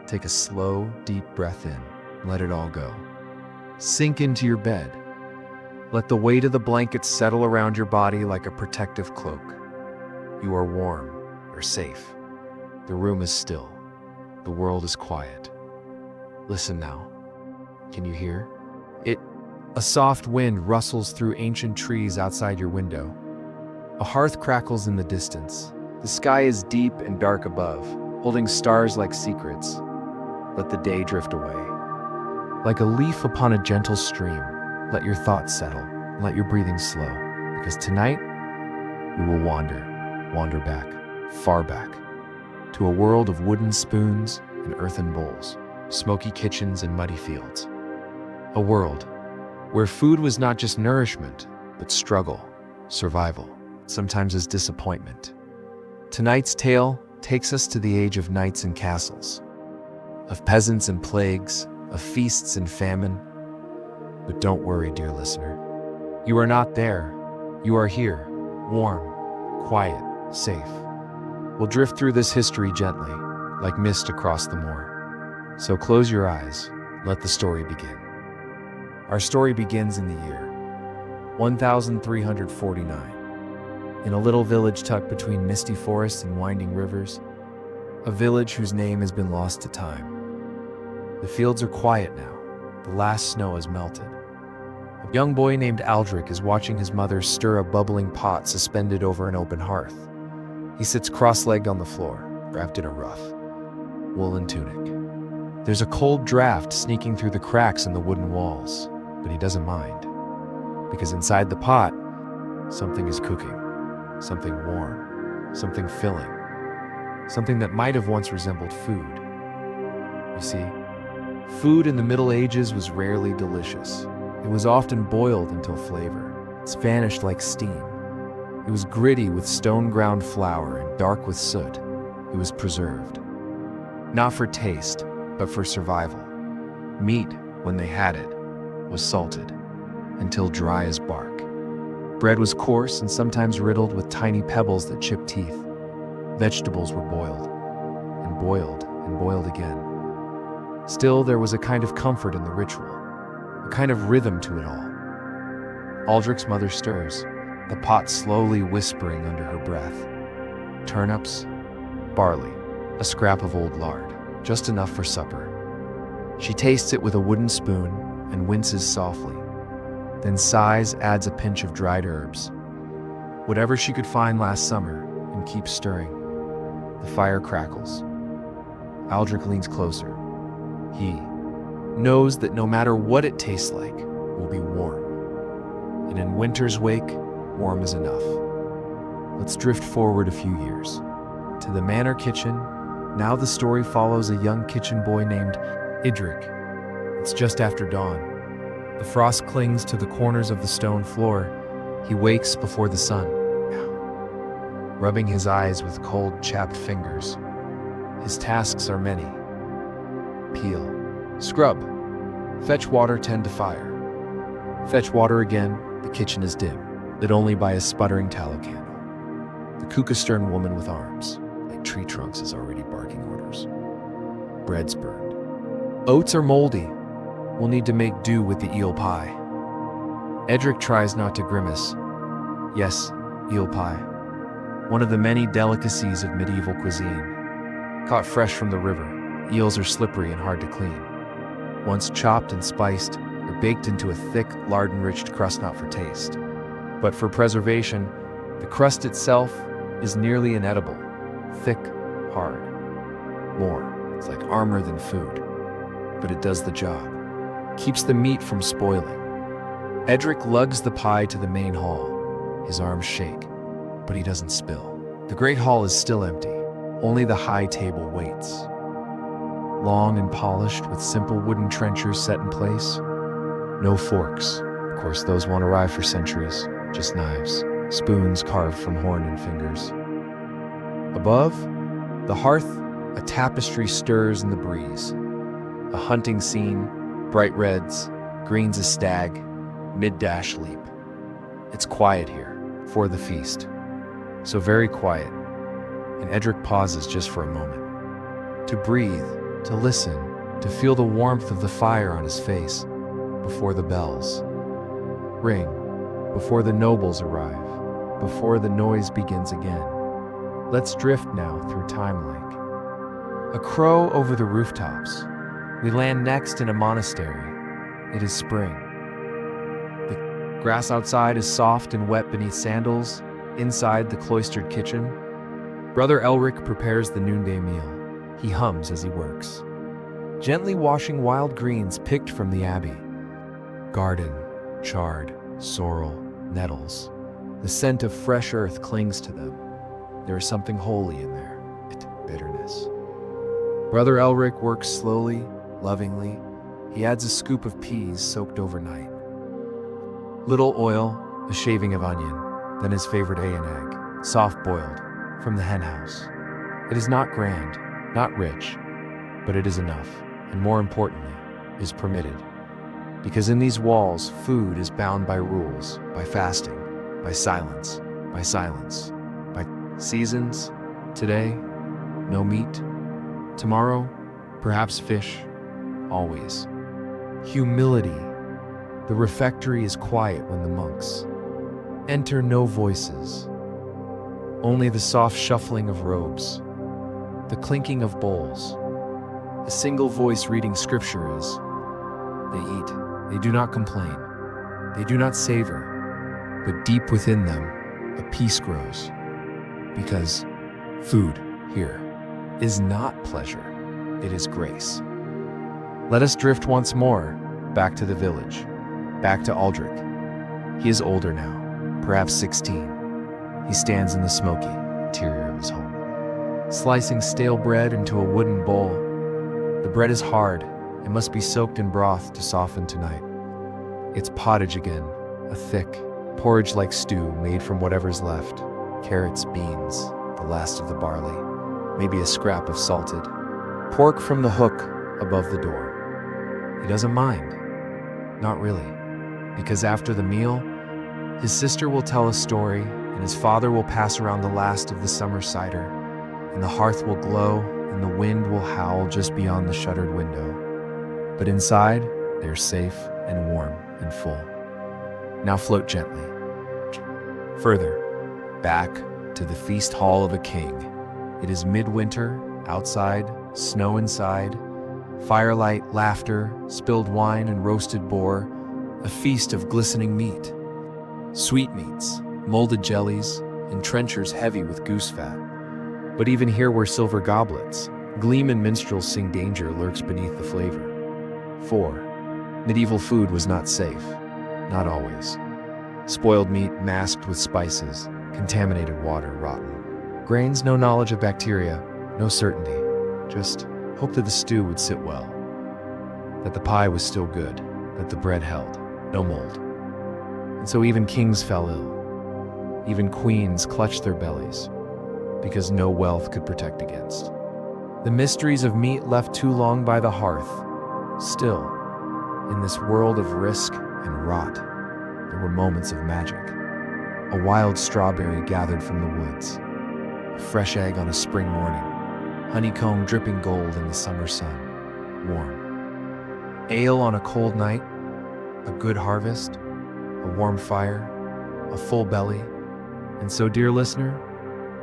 Take a slow, deep breath in. Let it all go. Sink into your bed. Let the weight of the blankets settle around your body like a protective cloak. You are warm. You're safe. The room is still. The world is quiet. Listen now. Can you hear? A soft wind rustles through ancient trees outside your window. A hearth crackles in the distance. The sky is deep and dark above, holding stars like secrets. Let the day drift away. Like a leaf upon a gentle stream, let your thoughts settle. Let your breathing slow. Because tonight, we will wander back, far back, to a world of wooden spoons and earthen bowls, smoky kitchens and muddy fields. A world where food was not just nourishment, but struggle, survival, sometimes as disappointment. Tonight's tale takes us to the age of knights and castles, of peasants and plagues, of feasts and famine. But don't worry, dear listener. You are not there. You are here, warm, quiet, safe. We'll drift through this history gently, like mist across the moor. So close your eyes, let the story begin. Our story begins in the year 1349. In a little village tucked between misty forests and winding rivers, a village whose name has been lost to time. The fields are quiet now. The last snow has melted. A young boy named Aldrich is watching his mother stir a bubbling pot suspended over an open hearth. He sits cross-legged on the floor, wrapped in a rough, woolen tunic. There's a cold draft sneaking through the cracks in the wooden walls, but he doesn't mind. Because inside the pot, something is cooking. Something warm. Something filling. Something that might have once resembled food. You see, food in the Middle Ages was rarely delicious. It was often boiled until flavor. It's vanished like steam. It was gritty with stone-ground flour and dark with soot. It was preserved. Not for taste, but for survival. Meat, when they had it, was salted, until dry as bark. Bread was coarse and sometimes riddled with tiny pebbles that chipped teeth. Vegetables were boiled, and boiled, and boiled again. Still, there was a kind of comfort in the ritual, a kind of rhythm to it all. Aldrich's mother stirs, the pot slowly whispering under her breath. Turnips, barley, a scrap of old lard, just enough for supper. She tastes it with a wooden spoon and winces softly, then sighs, adds a pinch of dried herbs. Whatever she could find last summer, and keeps stirring. The fire crackles. Aldrich leans closer. He knows that no matter what it tastes like, will be warm. And in winter's wake, warm is enough. Let's drift forward a few years. To the manor kitchen. Now the story follows a young kitchen boy named Idrik. It's just after dawn. The frost clings to the corners of the stone floor. He wakes before the sun, rubbing his eyes with cold, chapped fingers. His tasks are many. Peel, scrub, fetch water, tend to fire. Fetch water again, the kitchen is dim, lit only by a sputtering tallow candle. The Kukastern woman with arms, like tree trunks, is already barking orders. Bread's burned. Oats are moldy. We'll need to make do with the eel pie. Edric tries not to grimace. Yes, eel pie. One of the many delicacies of medieval cuisine. Caught fresh from the river, eels are slippery and hard to clean. Once chopped and spiced, they're baked into a thick, lard-enriched crust not for taste. But for preservation, the crust itself is nearly inedible. Thick, hard. More, it's like armor than food. But it does the job. Keeps the meat from spoiling. Edric lugs the pie to the main hall. His arms shake, but he doesn't spill. The great hall is still empty. Only the high table waits. Long and polished, with simple wooden trenchers set in place. No forks. Of course, those won't arrive for centuries. Just knives. Spoons carved from horn and fingers. Above, the hearth, a tapestry stirs in the breeze. A hunting scene, bright reds, greens a stag, mid-dash leap. It's quiet here, for the feast. So very quiet, and Edric pauses just for a moment. To breathe, to listen, to feel the warmth of the fire on his face before the bells ring, before the nobles arrive, before the noise begins again. Let's drift now through time like a crow over the rooftops. We land next in a monastery. It is spring. The grass outside is soft and wet beneath sandals. Inside the cloistered kitchen, Brother Elric prepares the noonday meal. He hums as he works, gently washing wild greens picked from the abbey. Garden, chard, sorrel, nettles. The scent of fresh earth clings to them. There is something holy in there, bitterness. Brother Elric works slowly, lovingly. He adds a scoop of peas soaked overnight. Little oil, a shaving of onion, then his favorite egg, soft-boiled, from the henhouse. It is not grand, not rich, but it is enough, and more importantly, is permitted. Because in these walls, food is bound by rules, by fasting, by silence, by seasons. Today, no meat. Tomorrow, perhaps fish. Always. Humility. The refectory is quiet when the monks enter. No voices. Only the soft shuffling of robes, the clinking of bowls. A single voice reading scripture is, they eat, they do not complain, they do not savor, but deep within them, a peace grows. Because food here is not pleasure, it is grace. Let us drift once more, back to the village, back to Aldrich. He is older now, perhaps 16. He stands in the smoky interior of his home, slicing stale bread into a wooden bowl. The bread is hard. It must be soaked in broth to soften tonight. It's pottage again, a thick, porridge-like stew made from whatever's left. Carrots, beans, the last of the barley, maybe a scrap of salted pork from the hook above the door. He doesn't mind. Not really. Because after the meal, his sister will tell a story, and his father will pass around the last of the summer cider, and the hearth will glow, and the wind will howl just beyond the shuttered window. But inside, they're safe and warm and full. Now float gently. Further, back to the feast hall of a king. It is midwinter, outside, snow inside, firelight, laughter, spilled wine and roasted boar, a feast of glistening meat. Sweetmeats, molded jellies, and trenchers heavy with goose fat. But even here where silver goblets gleam and minstrels sing, danger lurks beneath the flavor. For medieval food was not safe, not always. Spoiled meat masked with spices, contaminated water, rotten grains, no knowledge of bacteria, no certainty, just hope that the stew would sit well, that the pie was still good, that the bread held, no mold. And so even kings fell ill. Even queens clutched their bellies, because no wealth could protect against the mysteries of meat left too long by the hearth. Still, in this world of risk and rot, there were moments of magic. A wild strawberry gathered from the woods, a fresh egg on a spring morning, honeycomb dripping gold in the summer sun, warm. Ale on a cold night, a good harvest, a warm fire, a full belly. And so, dear listener,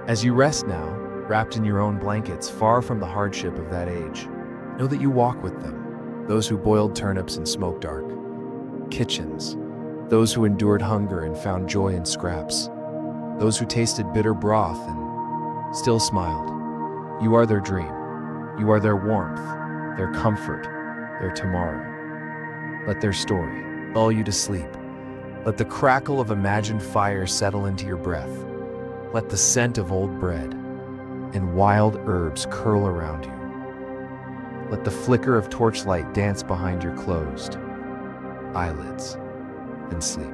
as you rest now, wrapped in your own blankets, far from the hardship of that age, know that you walk with them, those who boiled turnips in smoke dark kitchens, those who endured hunger and found joy in scraps, those who tasted bitter broth and still smiled. You are their dream. You are their warmth, their comfort, their tomorrow. Let their story lull you to sleep. Let the crackle of imagined fire settle into your breath. Let the scent of old bread and wild herbs curl around you. Let the flicker of torchlight dance behind your closed eyelids and sleep.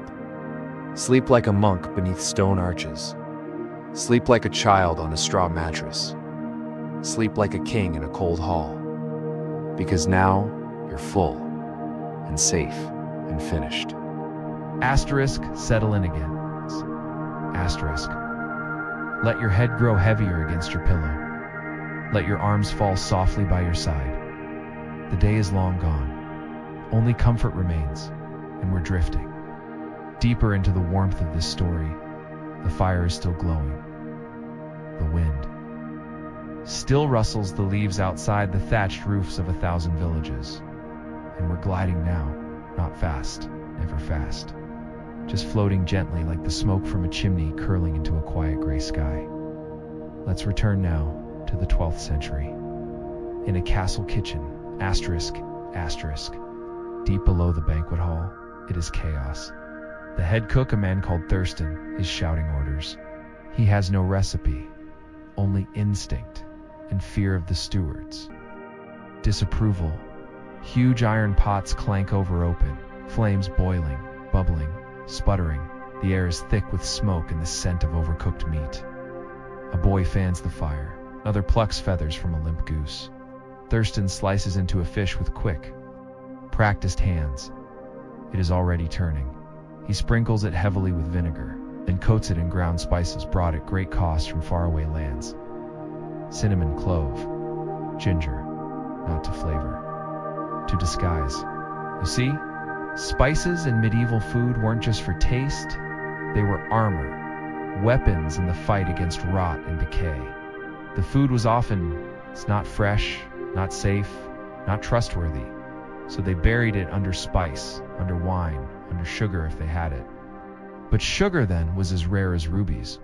Sleep like a monk beneath stone arches. Sleep like a child on a straw mattress. Sleep like a king in a cold hall. Because now you're full and safe and finished. Asterisk, settle in again. Asterisk. Let your head grow heavier against your pillow. Let your arms fall softly by your side. The day is long gone. Only comfort remains, and we're drifting. Deeper into the warmth of this story, the fire is still glowing. The wind still rustles the leaves outside the thatched roofs of 1,000 villages. And we're gliding now, not fast, never fast. Just floating gently like the smoke from a chimney curling into a quiet gray sky. Let's return now to the 12th century. In a castle kitchen, asterisk, deep below the banquet hall, it is chaos. The head cook, a man called Thurston, is shouting orders. He has no recipe, only instinct and fear of the stewards. Disapproval. Huge iron pots clank over open, flames boiling, bubbling, sputtering. The air is thick with smoke and the scent of overcooked meat. A boy fans the fire. Another plucks feathers from a limp goose. Thurston slices into a fish with quick, practiced hands. It is already turning. He sprinkles it heavily with vinegar, then coats it in ground spices brought at great cost from faraway lands. Cinnamon, clove, ginger, not to flavor, to disguise. You see, spices in medieval food weren't just for taste, they were armor, weapons in the fight against rot and decay. The food was often, it's not fresh, not safe, not trustworthy, so they buried it under spice, under wine, under sugar if they had it. But sugar then was as rare as rubies.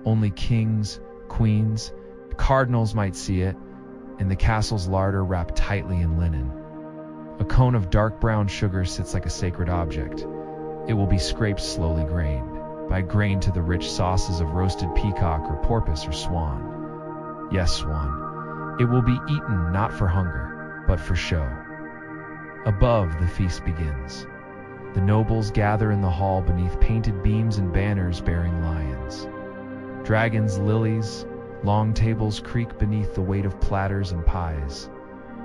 Only kings, queens, cardinals might see it, in the castle's larder wrapped tightly in linen. A cone of dark brown sugar sits like a sacred object. It will be scraped slowly grained to the rich sauces of roasted peacock or porpoise or swan. Yes, swan. It will be eaten not for hunger, but for show. Above, the feast begins. The nobles gather in the hall beneath painted beams and banners bearing lions. Dragons, lilies, long tables creak beneath the weight of platters and pies.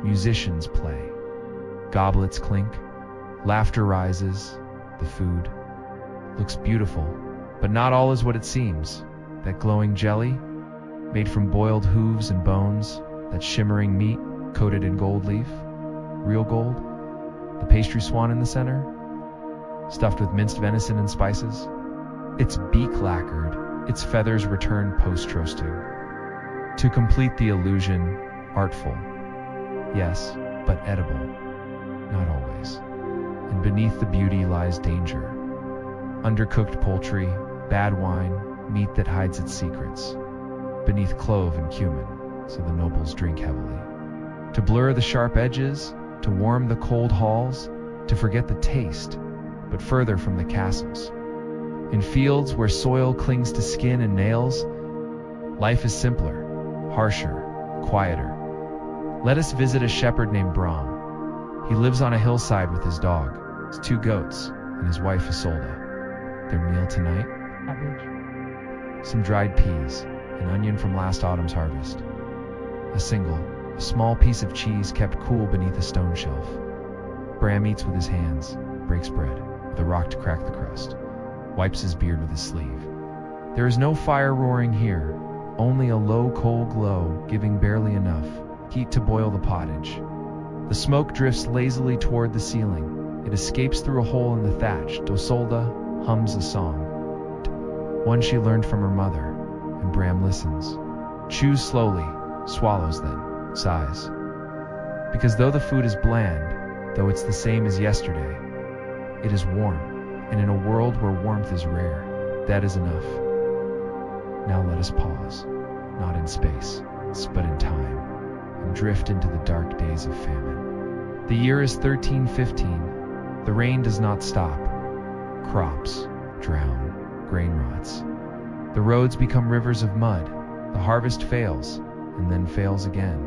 Musicians play. Goblets clink. Laughter rises. The food looks beautiful, but not all is what it seems. That glowing jelly, made from boiled hooves and bones, that shimmering meat coated in gold leaf, real gold, the pastry swan in the center, stuffed with minced venison and spices, its beak lacquered, its feathers returned post-roasting. To complete the illusion, artful, yes, but edible, not always. And beneath the beauty lies danger. Undercooked poultry, bad wine, meat that hides its secrets. Beneath clove and cumin, so the nobles drink heavily. To blur the sharp edges, to warm the cold halls, to forget the taste, but further from the castles. In fields where soil clings to skin and nails, life is simpler, harsher, quieter. Let us visit a shepherd named Brahm. He lives on a hillside with his dog, his 2 goats, and his wife Isolde. Their meal tonight? Some dried peas, an onion from last autumn's harvest. A small piece of cheese kept cool beneath a stone shelf. Bram eats with his hands, breaks bread, with a rock to crack the crust, wipes his beard with his sleeve. There is no fire roaring here, only a low coal glow, giving barely enough heat to boil the pottage. The smoke drifts lazily toward the ceiling. It escapes through a hole in the thatch. Isolde hums a song, one she learned from her mother, and Bram listens, chews slowly, swallows then, sighs. Because though the food is bland, though it's the same as yesterday, it is warm, and in a world where warmth is rare, that is enough. Now let us pause, not in space, but in time, and drift into the dark days of famine. The year is 1315. The rain does not stop. Crops drown, grain rots. The roads become rivers of mud. The harvest fails, and then fails again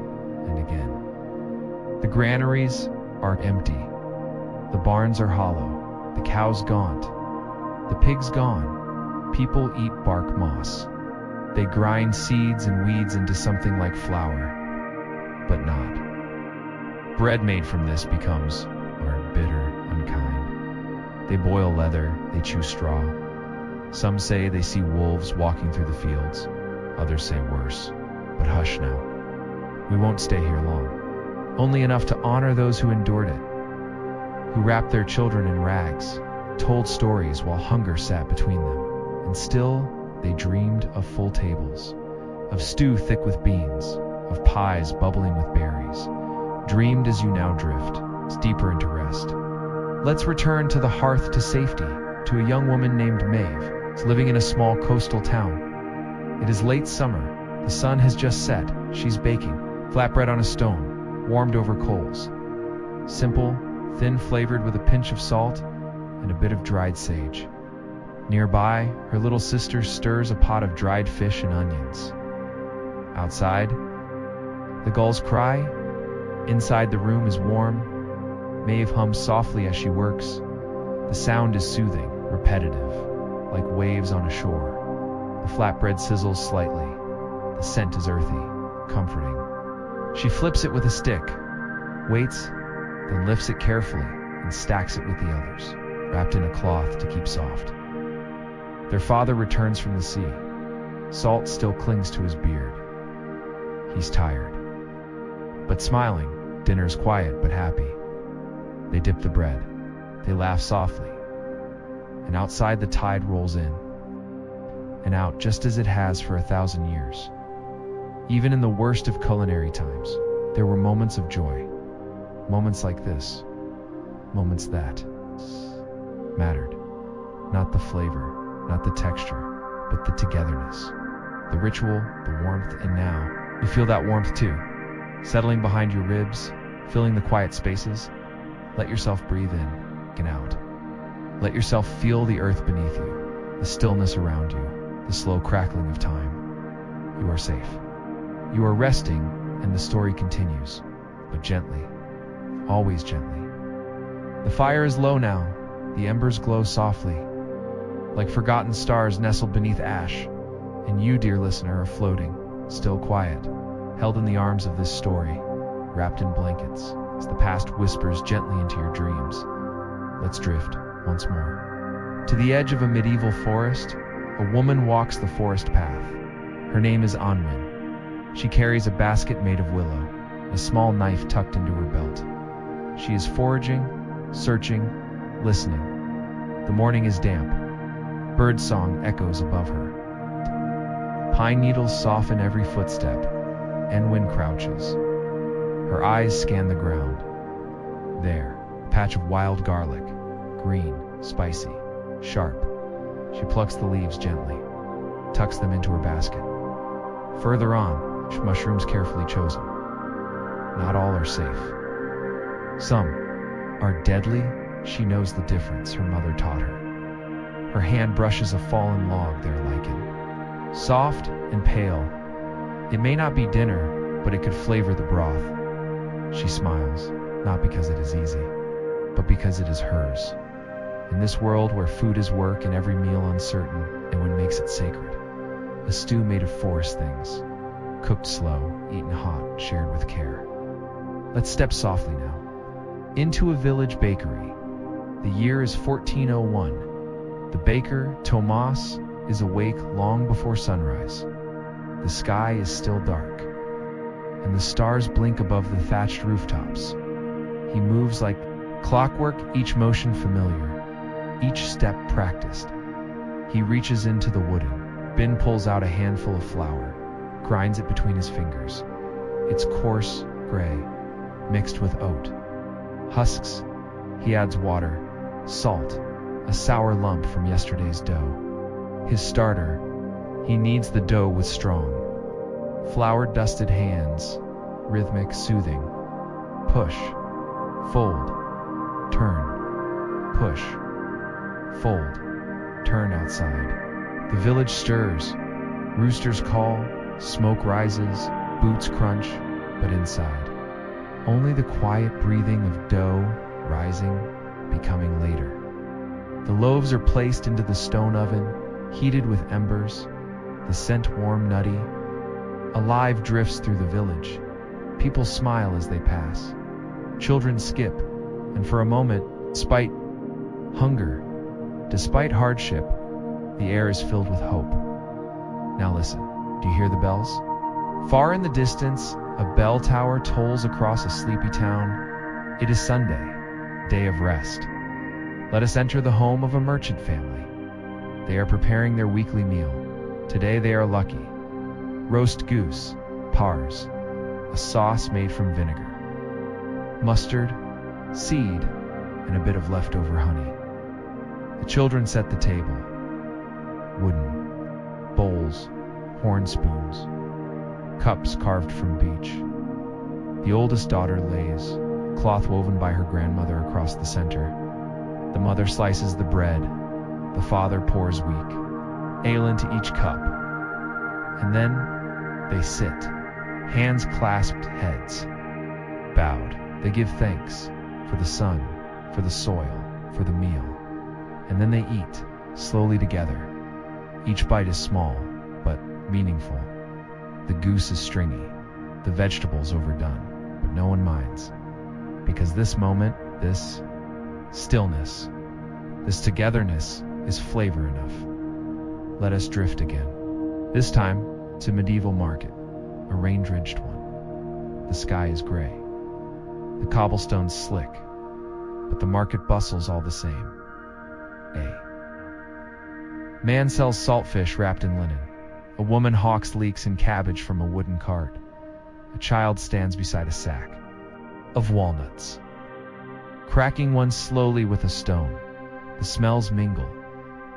and again. The granaries are empty. The barns are hollow. The cows gaunt. The pigs gone. People eat bark moss. They grind seeds and weeds into something like flour, but not. Bread made from this becomes hard, bitter, unkind. They boil leather, they chew straw. Some say they see wolves walking through the fields. Others say worse. But hush now. We won't stay here long. only enough to honor those who endured it, who wrapped their children in rags, told stories while hunger sat between them, and still they dreamed of full tables, of stew thick with beans, of pies bubbling with berries, dreamed as you now drift, deeper into rest. Let's return to the hearth, to safety, to a young woman named Maeve, living in a small coastal town. It is late summer, the sun has just set, she's baking, flatbread on a stone, warmed over coals. Simple, thin flavored with a pinch of salt and a bit of dried sage. Nearby, her little sister stirs a pot of dried fish and onions. Outside, the gulls cry. Inside, the room is warm. Maeve hums softly as she works. The sound is soothing, repetitive, like waves on a shore. The flatbread sizzles slightly. The scent is earthy, comforting. She flips it with a stick, waits, then lifts it carefully and stacks it with the others, wrapped in a cloth to keep soft. Their father returns from the sea. Salt still clings to his beard. He's tired, but smiling. Dinner's quiet but happy. They dip the bread. They laugh softly. And outside, the tide rolls in and out just as it has for 1,000 years. Even in the worst of culinary times, there were moments of joy. Moments like this. Moments that mattered. Not the flavor, not the texture, but the togetherness. The ritual, the warmth, and now you feel that warmth too. Settling behind your ribs, filling the quiet spaces. Let yourself breathe in and out. Let yourself feel the earth beneath you, the stillness around you, the slow crackling of time. You are safe. You are resting, and the story continues, but gently, always gently. The fire is low now. The embers glow softly, like forgotten stars nestled beneath ash, and you, dear listener, are floating, still quiet, held in the arms of this story, wrapped in blankets, as the past whispers gently into your dreams. Let's drift once more. To the edge of a medieval forest, a woman walks the forest path. Her name is Anwen. She carries a basket made of willow, a small knife tucked into her belt. She is foraging, searching, listening. The morning is damp. Birdsong echoes above her. Pine needles soften every footstep. Anwen crouches. Her eyes scan the ground. There, a patch of wild garlic, green, spicy, sharp. She plucks the leaves gently, tucks them into her basket. Further on, mushrooms carefully chosen. Not all are safe. Some are deadly. She knows the difference, her mother taught her. Her hand brushes a fallen log there, lichen. Soft and pale. It may not be dinner, but it could flavor the broth. She smiles, not because it is easy, but because it is hers. In this world where food is work and every meal uncertain, Anwen makes it sacred. A stew made of forest things, cooked slow, eaten hot, shared with care. Let's step softly now, into a village bakery. The year is 1401. The baker, Tomas, is awake long before sunrise. The sky is still dark, and the stars blink above the thatched rooftops. He moves like clockwork, each motion familiar, each step practiced. He reaches into the wooden bin, pulls out a handful of flour, grinds it between his fingers. It's coarse, gray, mixed with oat. Husks. He adds water, salt, a sour lump from yesterday's dough. His starter. He kneads the dough with strong, flour-dusted hands, rhythmic, soothing. Push, fold, turn, push, fold, turn. Outside, the village stirs. Roosters call, smoke rises, boots crunch, but inside, only the quiet breathing of dough rising, becoming later. The loaves are placed into the stone oven, heated with embers. The scent warm, nutty. Alive drifts through the village. People smile as they pass. Children skip, and for a moment, despite hunger, despite hardship, the air is filled with hope. Now listen, do you hear the bells? Far in the distance, A bell tower tolls across a sleepy town. It is Sunday, day of rest. Let us enter the home of a merchant family. They are preparing their weekly meal. Today they are lucky. Roast goose, pars, a sauce made from vinegar, mustard, seed, and a bit of leftover honey. The children set the table. Wooden bowls, horn spoons, cups carved from beech. The oldest daughter lays, cloth woven by her grandmother across the center. The mother slices the bread. The father pours weak ale into each cup. And then they sit, hands clasped, heads bowed. They give thanks for the sun, for the soil, for the meal. And then they eat, slowly together. Each bite is small, but meaningful. The goose is stringy, the vegetables overdone, but no one minds. Because this moment, this stillness, this togetherness is flavor enough. Let us drift again. This time to medieval market, a rain-drenched one. The sky is gray. The cobblestone's slick, but the market bustles all the same. A man sells saltfish wrapped in linen. A woman hawks leeks and cabbage from a wooden cart. A child stands beside a sack of walnuts, cracking one slowly with a stone. The smells mingle.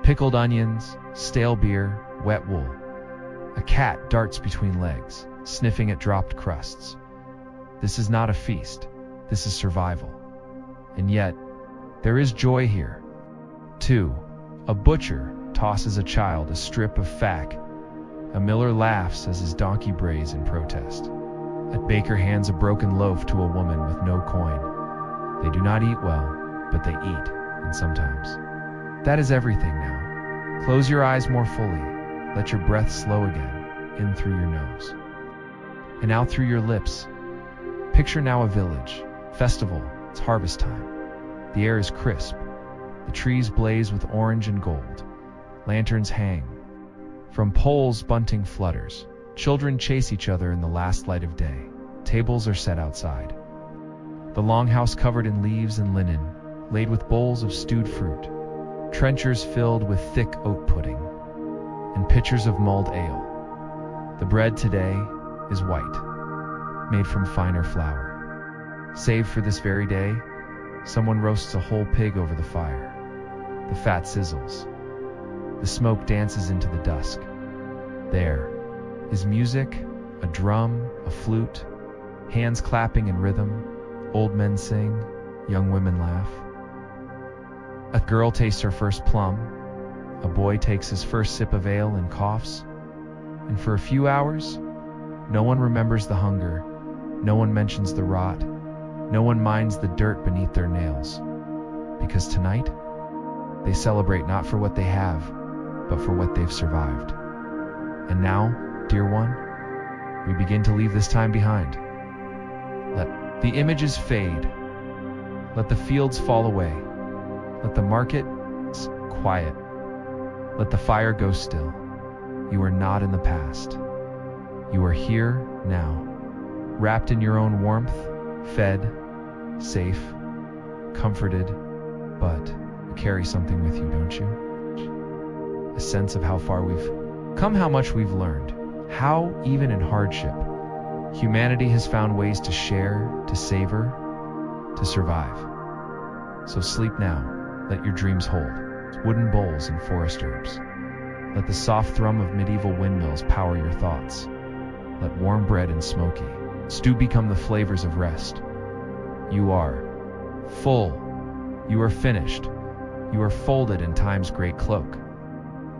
Pickled onions, stale beer, wet wool. A cat darts between legs, sniffing at dropped crusts. This is not a feast. This is survival. And yet, there is joy here. 2. A butcher tosses a child a strip of fack. A miller laughs as his donkey brays in protest. A baker hands a broken loaf to a woman with no coin. They do not eat well, but they eat, and sometimes. That is everything now. Close your eyes more fully. Let your breath slow again, in through your nose and out through your lips. Picture now a village, festival, it's harvest time. The air is crisp. The trees blaze with orange and gold. Lanterns hang. From poles, bunting flutters. Children chase each other in the last light of day. Tables are set outside. The longhouse covered in leaves and linen, laid with bowls of stewed fruit. Trenchers filled with thick oat pudding, and pitchers of mulled ale. The bread today is white, made from finer flour. Saved for this very day, someone roasts a whole pig over the fire. The fat sizzles. The smoke dances into the dusk. There is music, a drum, a flute, hands clapping in rhythm. Old men sing, young women laugh. A girl tastes her first plum. A boy takes his first sip of ale and coughs. And for a few hours, no one remembers the hunger. No one mentions the rot. No one minds the dirt beneath their nails. Because tonight, they celebrate not for what they have, but for what they've survived. And now, dear one, we begin to leave this time behind. Let the images fade. Let the fields fall away. Let the market quiet. Let the fire go still. You are not in the past. You are here now, wrapped in your own warmth, fed, safe, comforted, but you carry something with you, don't you? A sense of how far we've come, how much we've learned, how, even in hardship, humanity has found ways to share, to savor, to survive. So sleep now. Let your dreams hold wooden bowls and forest herbs. Let the soft thrum of medieval windmills power your thoughts. Let warm bread and smoky stew become the flavors of rest. You are full. You are finished. You are folded in time's great cloak.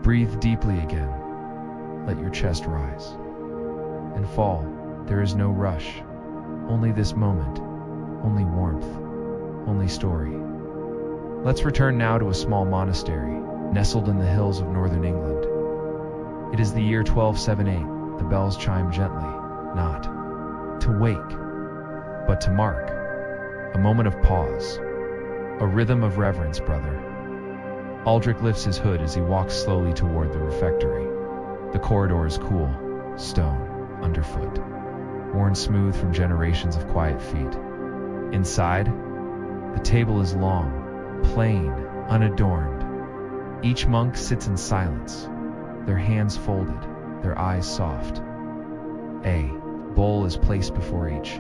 Breathe deeply again. Let your chest rise and fall. There is no rush. Only this moment. Only warmth. Only story. Let's return now to a small monastery, nestled in the hills of northern England. It is the year 1278. The bells chime gently, not to wake, but to mark. A moment of pause. A rhythm of reverence, brother. Aldrich lifts his hood as he walks slowly toward the refectory. The corridor is cool, stone, underfoot. worn smooth from generations of quiet feet. Inside, the table is long, plain, unadorned. Each monk sits in silence, their hands folded, their eyes soft. A bowl is placed before each,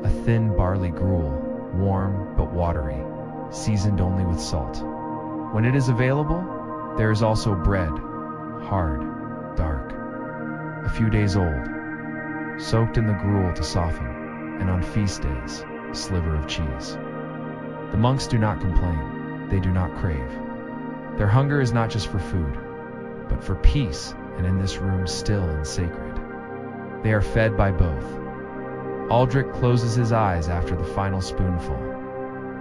a thin barley gruel, warm but watery, seasoned only with salt. When it is available, there is also bread, hard, dark, a few days old, soaked in the gruel to soften, and on feast days, a sliver of cheese. The monks do not complain, they do not crave. Their hunger is not just for food, but for peace, and in this room still and sacred. They are fed by both. Aldrich closes his eyes after the final spoonful,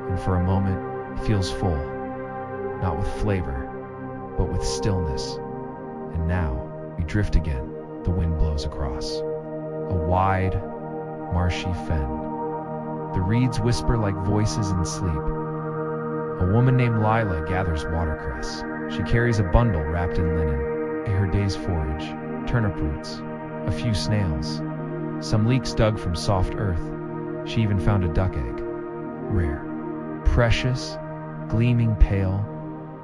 and for a moment feels full, not with flavor, but with stillness. And now we drift again. The wind blows across a wide, marshy fen. The reeds whisper like voices in sleep. A woman named Lila gathers watercress. She carries a bundle wrapped in linen, her day's forage, turnip roots, a few snails, some leeks dug from soft earth. She even found a duck egg, rare, precious, gleaming pale.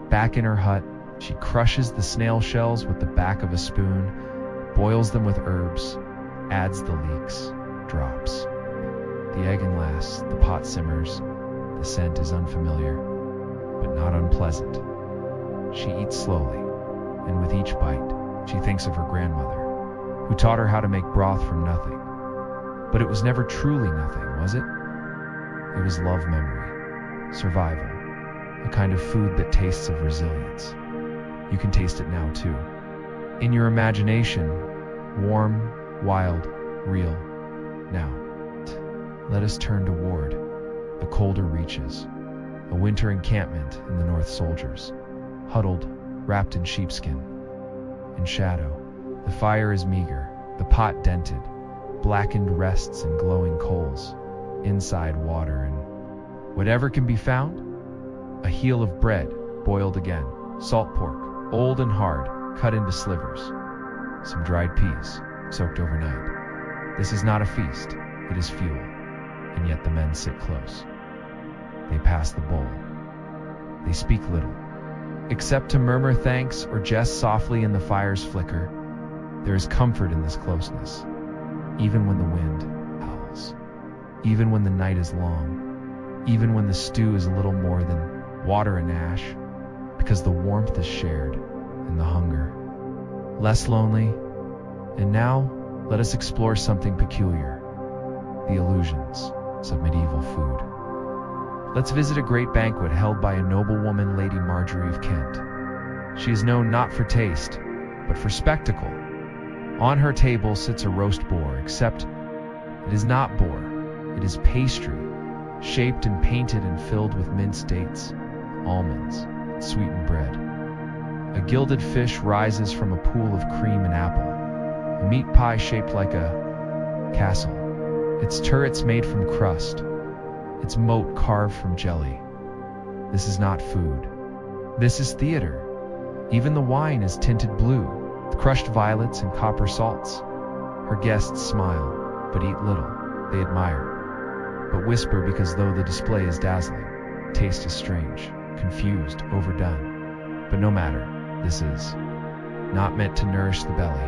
Back in her hut, she crushes the snail shells with the back of a spoon, boils them with herbs, adds the leeks, drops. The egg enlasts, the pot simmers, the scent is unfamiliar, but not unpleasant. She eats slowly, and with each bite, she thinks of her grandmother, who taught her how to make broth from nothing. But it was never truly nothing, was it? It was love memory, survival, a kind of food that tastes of resilience. You can taste it now too. In your imagination, warm, wild, real. Now, let us turn toward the colder reaches, a winter encampment in the North. Soldiers, huddled, wrapped in sheepskin. In shadow, the fire is meager, the pot dented, blackened rests and glowing coals. Inside, water and whatever can be found. A heel of bread, boiled again, salt pork, old and hard, cut into slivers. Some dried peas, soaked overnight. This is not a feast, it is fuel. And yet the men sit close. They pass the bowl. They speak little, except to murmur thanks or jest softly in the fire's flicker. There is comfort in this closeness, even when the wind howls, even when the night is long, even when the stew is little more than water and ash, because the warmth is shared and the hunger less lonely. And now, let us explore something peculiar, the illusions of medieval food. Let's visit a great banquet held by a noblewoman, Lady Marjorie of Kent. She is known not for taste, but for spectacle. On her table sits a roast boar, except it is not boar, it is pastry, shaped and painted and filled with minced dates, almonds, sweetened bread. A gilded fish rises from a pool of cream and apple, a meat pie shaped like a castle, its turrets made from crust, its moat carved from jelly. This is not food. This is theater. Even the wine is tinted blue, with crushed violets and copper salts. Her guests smile, but eat little. They admire, but whisper because though the display is dazzling, taste is strange, confused, overdone. But no matter, this is not meant to nourish the belly,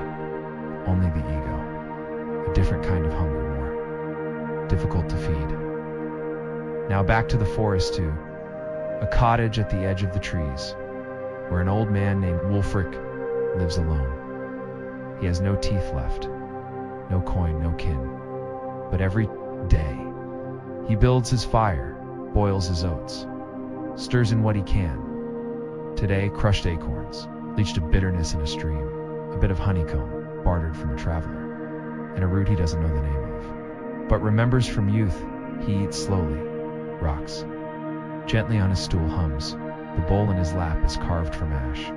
only the ego. A different kind of hunger, more difficult to feed. Now back to the forest to a cottage at the edge of the trees, where an old man named Wulfric lives alone. He has no teeth left, no coin, no kin. But every day, he builds his fire, boils his oats, stirs in what he can. Today, crushed acorns, leached to bitterness in a stream, a bit of honeycomb, bartered from a traveler, and a root he doesn't know the name of, but remembers from youth. He eats slowly, rocks gently on his stool, hums. The bowl in his lap is carved from ash.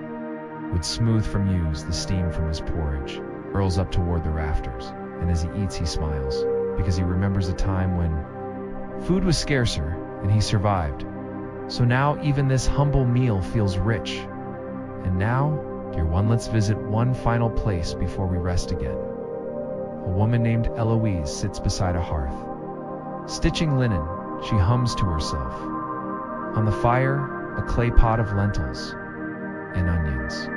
With smooth from use, the steam from his porridge curls up toward the rafters, and as he eats he smiles, because he remembers a time when food was scarcer and he survived. So now even this humble meal feels rich. And now, dear one, let's visit one final place before we rest again. a woman named Eloise sits beside a hearth. Stitching linen, she hums to herself. On the fire, a clay pot of lentils and onions.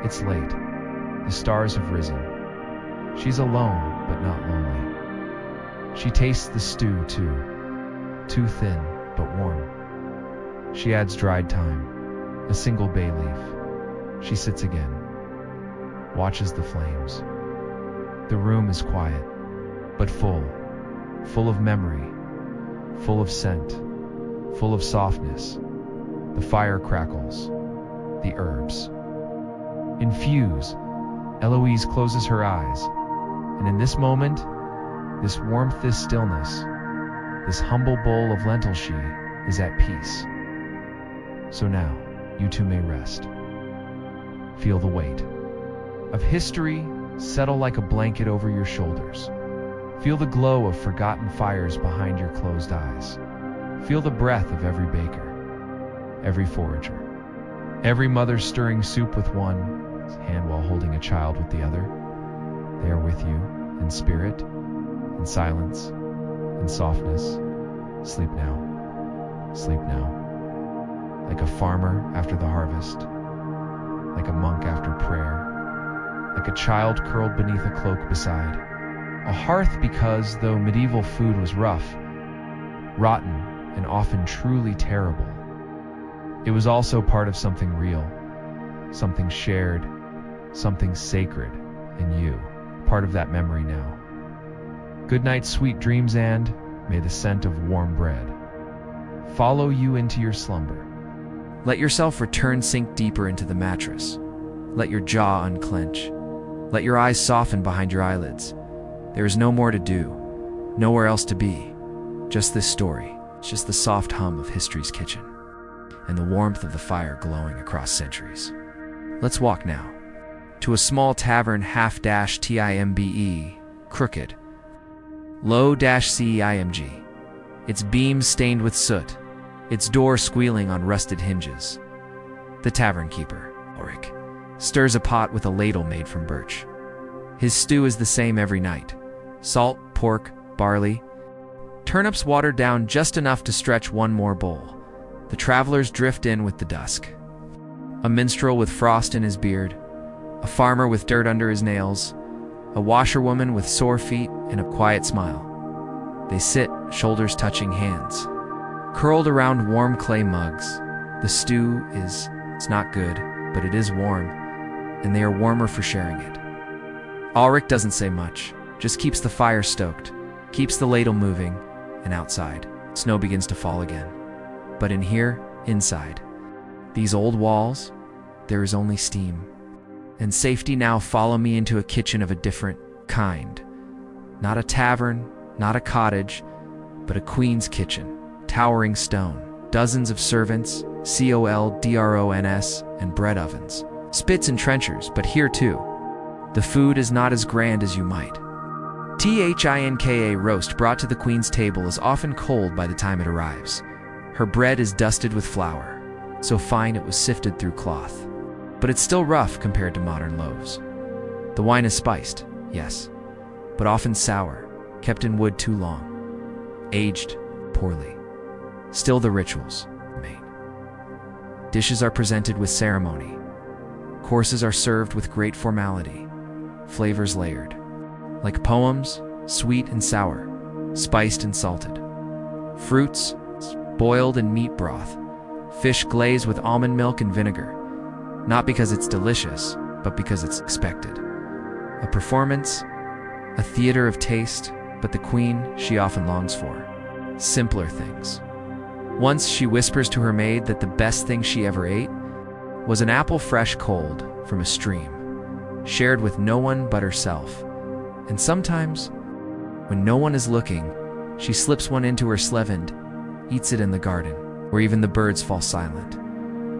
It's late. The stars have risen. She's alone, but not lonely. She tastes the stew, too. Too thin, but warm. She adds dried thyme, a single bay leaf. She sits again, watches the flames. The room is quiet, but full of memory, full of scent, full of softness. The fire crackles, the herbs infuse. Eloise closes her eyes, and in this moment, this warmth, this stillness, this humble bowl of lentil she is at peace. So now, you too may rest. Feel the weight of history settle like a blanket over your shoulders. Feel the glow of forgotten fires behind your closed eyes. Feel the breath of every baker, every forager, every mother stirring soup with one hand while holding a child with the other. They are with you in spirit, in silence, in softness. Sleep now, sleep now. Like a farmer after the harvest, like a monk after prayer, like a child curled beneath a cloak beside a hearth, because though medieval food was rough, rotten, and often truly terrible, it was also part of something real, something shared, something sacred in you, part of that memory now. Good night, sweet dreams, and may the scent of warm bread follow you into your slumber. Let yourself return, sink deeper into the mattress. Let your jaw unclench. Let your eyes soften behind your eyelids. There is no more to do, nowhere else to be. Just this story, just the soft hum of history's kitchen, and the warmth of the fire glowing across centuries. Let's walk now to a small tavern, half-timbe, crooked, low-ceimg, its beams stained with soot, its door squealing on rusted hinges. The tavern keeper, Ulrich, stirs a pot with a ladle made from birch. His stew is the same every night: salt, pork, barley, turnips watered down just enough to stretch one more bowl. The travelers drift in with the dusk. A minstrel with frost in his beard, a farmer with dirt under his nails, a washerwoman with sore feet and a quiet smile. They sit, shoulders touching hands, curled around warm clay mugs. The stew it's not good, but it is warm, and they are warmer for sharing it. Ulrich doesn't say much, just keeps the fire stoked, keeps the ladle moving, and outside, snow begins to fall again. But in here, inside, these old walls, there is only steam. And safety now. Follow me into a kitchen of a different kind. Not a tavern, not a cottage, but a queen's kitchen. Towering stone, dozens of servants, coldrons, and bread ovens. Spits and trenchers, but here too, the food is not as grand as you might. Thinka roast brought to the queen's table is often cold by the time it arrives. Her bread is dusted with flour, so fine it was sifted through cloth. But it's still rough compared to modern loaves. The wine is spiced, yes, but often sour, kept in wood too long, aged poorly. Still, the rituals remain. Dishes are presented with ceremony. Courses are served with great formality, flavors layered. Like poems, sweet and sour, spiced and salted. Fruits, boiled in meat broth. Fish glazed with almond milk and vinegar. Not because it's delicious, but because it's expected. A performance, a theater of taste, but the queen she often longs for. Simpler things. Once she whispers to her maid that the best thing she ever ate was an apple fresh cold from a stream, shared with no one but herself. And sometimes, when no one is looking, she slips one into her slevend, eats it in the garden, where even the birds fall silent.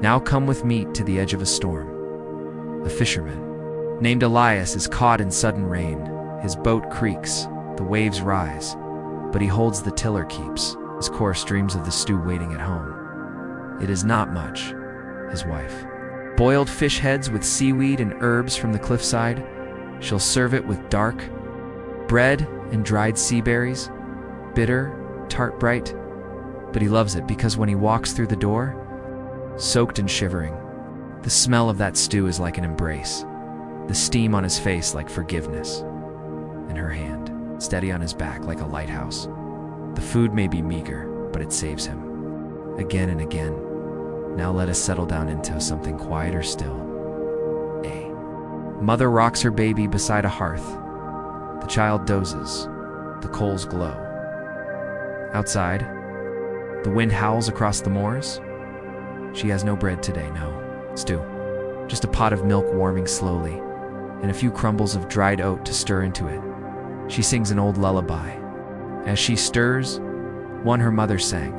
Now come with me to the edge of a storm. A fisherman, named Elias, is caught in sudden rain. His boat creaks, the waves rise, but he holds the tiller, keeps his course, dreams of the stew waiting at home. It is not much, his wife. Boiled fish heads with seaweed and herbs from the cliffside. She'll serve it with dark, Bread and dried sea berries, bitter, tart bright, but he loves it because when he walks through the door, soaked and shivering, the smell of that stew is like an embrace, the steam on his face like forgiveness, and her hand, steady on his back like a lighthouse. The food may be meager, but it saves him. Again and again. Now let us settle down into something quieter still. A mother rocks her baby beside a hearth. The child dozes. The coals glow. Outside, the wind howls across the moors. She has no bread today, no stew. Just a pot of milk warming slowly, and a few crumbles of dried oat to stir into it. She sings an old lullaby. As she stirs, one her mother sang,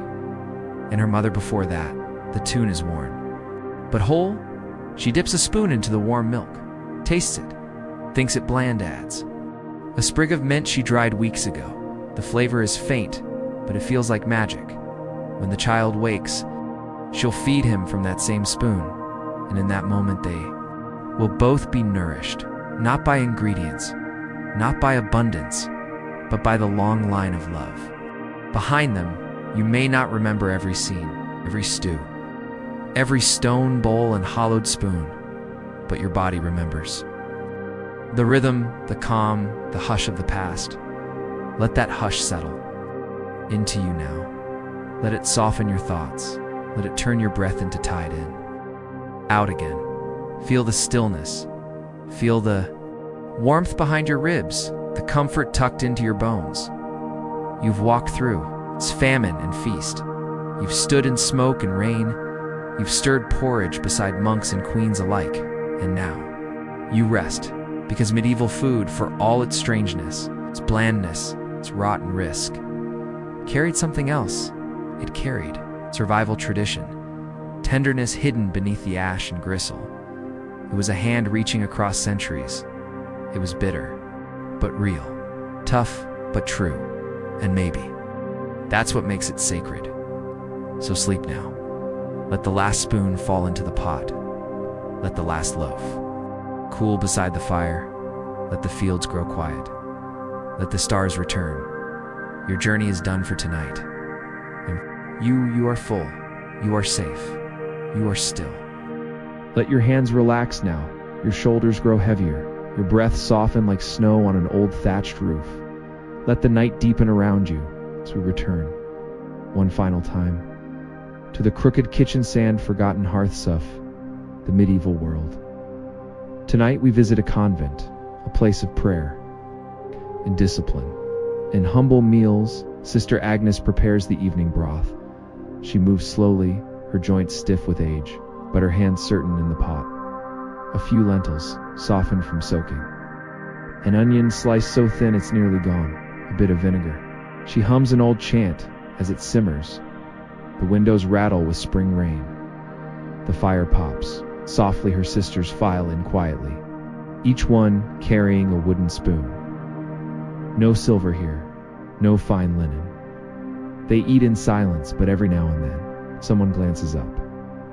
and her mother before that. The tune is worn. But whole, she dips a spoon into the warm milk, tastes it, thinks it bland, adds a sprig of mint she dried weeks ago. The flavor is faint, but it feels like magic. When the child wakes, she'll feed him from that same spoon, and in that moment they will both be nourished, not by ingredients, not by abundance, but by the long line of love. Behind them, you may not remember every scene, every stew, every stone bowl and hollowed spoon, but your body remembers. The rhythm, the calm, the hush of the past. Let that hush settle into you now. Let it soften your thoughts. Let it turn your breath into tide in. Out again. Feel the stillness. Feel the warmth behind your ribs, the comfort tucked into your bones. You've walked through famine and feast. You've stood in smoke and rain. You've stirred porridge beside monks and queens alike. And now, you rest, because medieval food, for all its strangeness, its blandness, its rotten risk, carried something else. It carried survival tradition, tenderness hidden beneath the ash and gristle. It was a hand reaching across centuries. It was bitter, but real, tough, but true, and maybe that's what makes it sacred. So sleep now. Let the last spoon fall into the pot. Let the last loaf cool beside the fire. Let the fields grow quiet. Let the stars return. Your journey is done for tonight. And you are full. You are safe. You are still. Let your hands relax now. Your shoulders grow heavier. Your breath soften like snow on an old thatched roof. Let the night deepen around you as we return, one final time, to the crooked kitchen sand forgotten hearthstone, the medieval world. Tonight we visit a convent, a place of prayer and discipline. In humble meals, Sister Agnes prepares the evening broth. She moves slowly, her joints stiff with age, but her hands certain in the pot. A few lentils, softened from soaking. An onion sliced so thin it's nearly gone, a bit of vinegar. She hums an old chant as it simmers. The windows rattle with spring rain. The fire pops. Softly her sisters file in quietly, each one carrying a wooden spoon. No silver here, no fine linen. They eat in silence, but every now and then, someone glances up,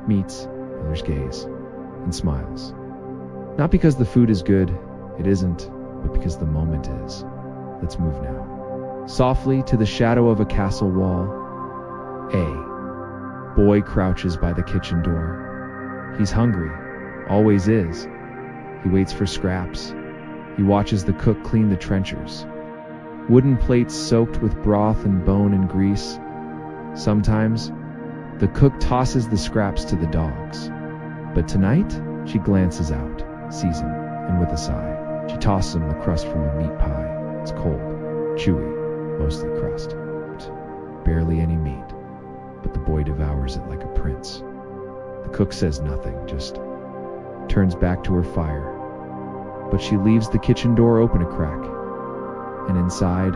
meets, others gaze, and smiles. Not because the food is good, it isn't, but because the moment is. Let's move now. Softly to the shadow of a castle wall, a boy crouches by the kitchen door. He's hungry, always is. He waits for scraps. He watches the cook clean the trenchers. Wooden plates soaked with broth and bone and grease. Sometimes, the cook tosses the scraps to the dogs. But tonight, she glances out, sees him, and with a sigh, she tosses him the crust from a meat pie. It's cold, chewy, mostly crust. Barely any meat, but the boy devours it like a prince. The cook says nothing, just turns back to her fire. But she leaves the kitchen door open a crack, and inside,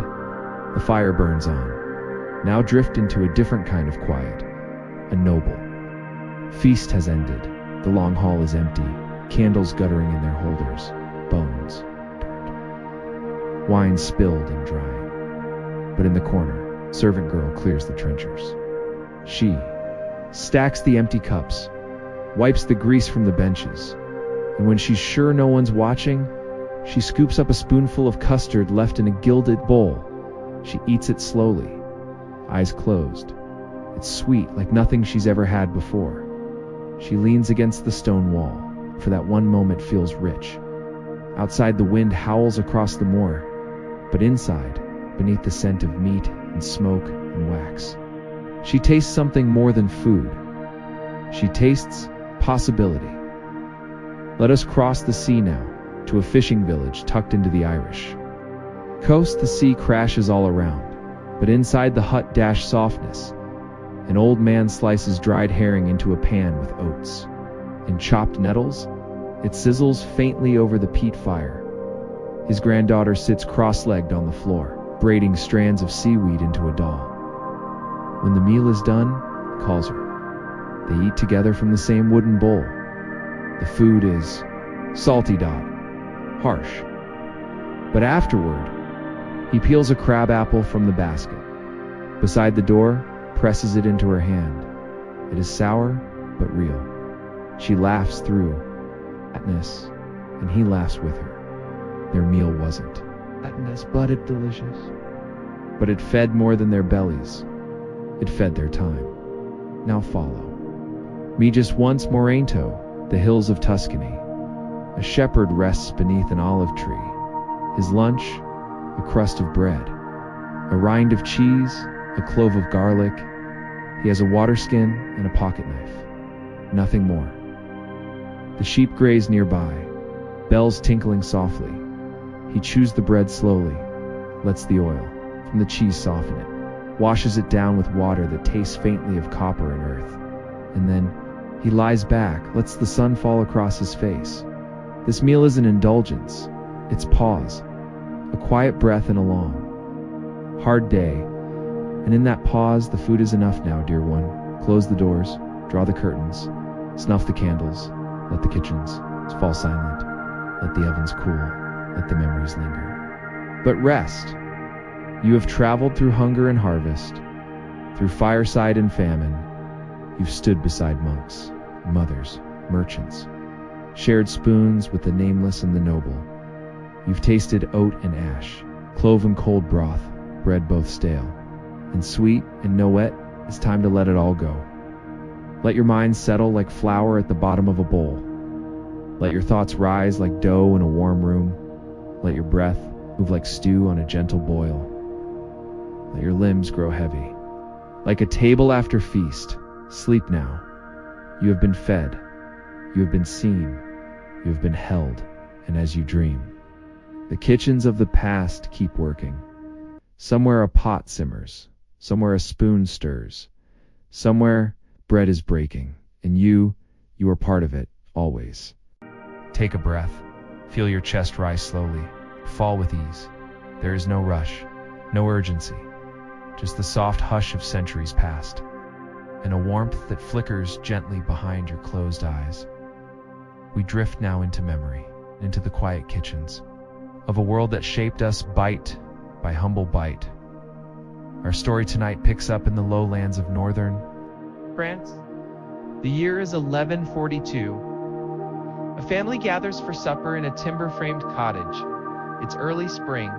the fire burns on. Now drift into a different kind of quiet, a noble. Feast has ended. The long hall is empty, candles guttering in their holders, bones burnt, wine spilled and drying. But in the corner, servant girl clears the trenchers. She stacks the empty cups, wipes the grease from the benches, and when she's sure no one's watching, She scoops up a spoonful of custard left in a gilded bowl. She eats it slowly, eyes closed. It's sweet like nothing she's ever had before. She leans against the stone wall. For that one moment feels rich. Outside, the wind howls across the moor, but inside, beneath the scent of meat and smoke and wax, she tastes something more than food. She tastes possibility. Let us cross the sea now, to a fishing village tucked into the Irish coast. The sea crashes all around, but inside the hut dash softness. An old man slices dried herring into a pan with oats and chopped nettles. It sizzles faintly over the peat fire. His granddaughter sits cross-legged on the floor, braiding strands of seaweed into a doll. When the meal is done, he calls her. They eat together from the same wooden bowl. The food is salty, harsh. But afterward, he peels a crab apple from the basket. Beside the door, presses it into her hand. It is sour, but real. She laughs through fatness, and he laughs with her. Their meal wasn't fatness, but it delicious. But it fed more than their bellies. It fed their time. Now follow me just once more into the hills of Tuscany. A shepherd rests beneath an olive tree. His lunch, a crust of bread, a rind of cheese, a clove of garlic. He has a water skin and a pocket knife. Nothing more. The sheep graze nearby, bells tinkling softly. He chews the bread slowly, lets the oil from the cheese soften it, washes it down with water that tastes faintly of copper and earth. And then he lies back, lets the sun fall across his face. This meal is an indulgence. It's pause, a quiet breath in a long, hard day. And in that pause, the food is enough now, dear one. Close the doors, draw the curtains, snuff the candles, let the kitchens fall silent, let the ovens cool, let the memories linger. But rest. You have traveled through hunger and harvest, through fireside and famine. You've stood beside monks, mothers, merchants, shared spoons with the nameless and the noble. You've tasted oat and ash, clove and cold broth, bread both stale and sweet and no wet. It's time to let it all go. Let your mind settle like flour at the bottom of a bowl. Let your thoughts rise like dough in a warm room. Let your breath move like stew on a gentle boil. Let your limbs grow heavy, like a table after feast. Sleep now. You have been fed. You have been seen. You have been held. And as you dream, the kitchens of the past keep working. Somewhere a pot simmers. Somewhere a spoon stirs. Somewhere bread is breaking. And you are part of it, always. Take a breath. Feel your chest rise slowly. Fall with ease. There is no rush, no urgency. Just the soft hush of centuries past. And a warmth that flickers gently behind your closed eyes. We drift now into memory, into the quiet kitchens of a world that shaped us bite by humble bite. Our story tonight picks up in the lowlands of northern France. The year is 1142. A family gathers for supper in a timber-framed cottage. It's early spring.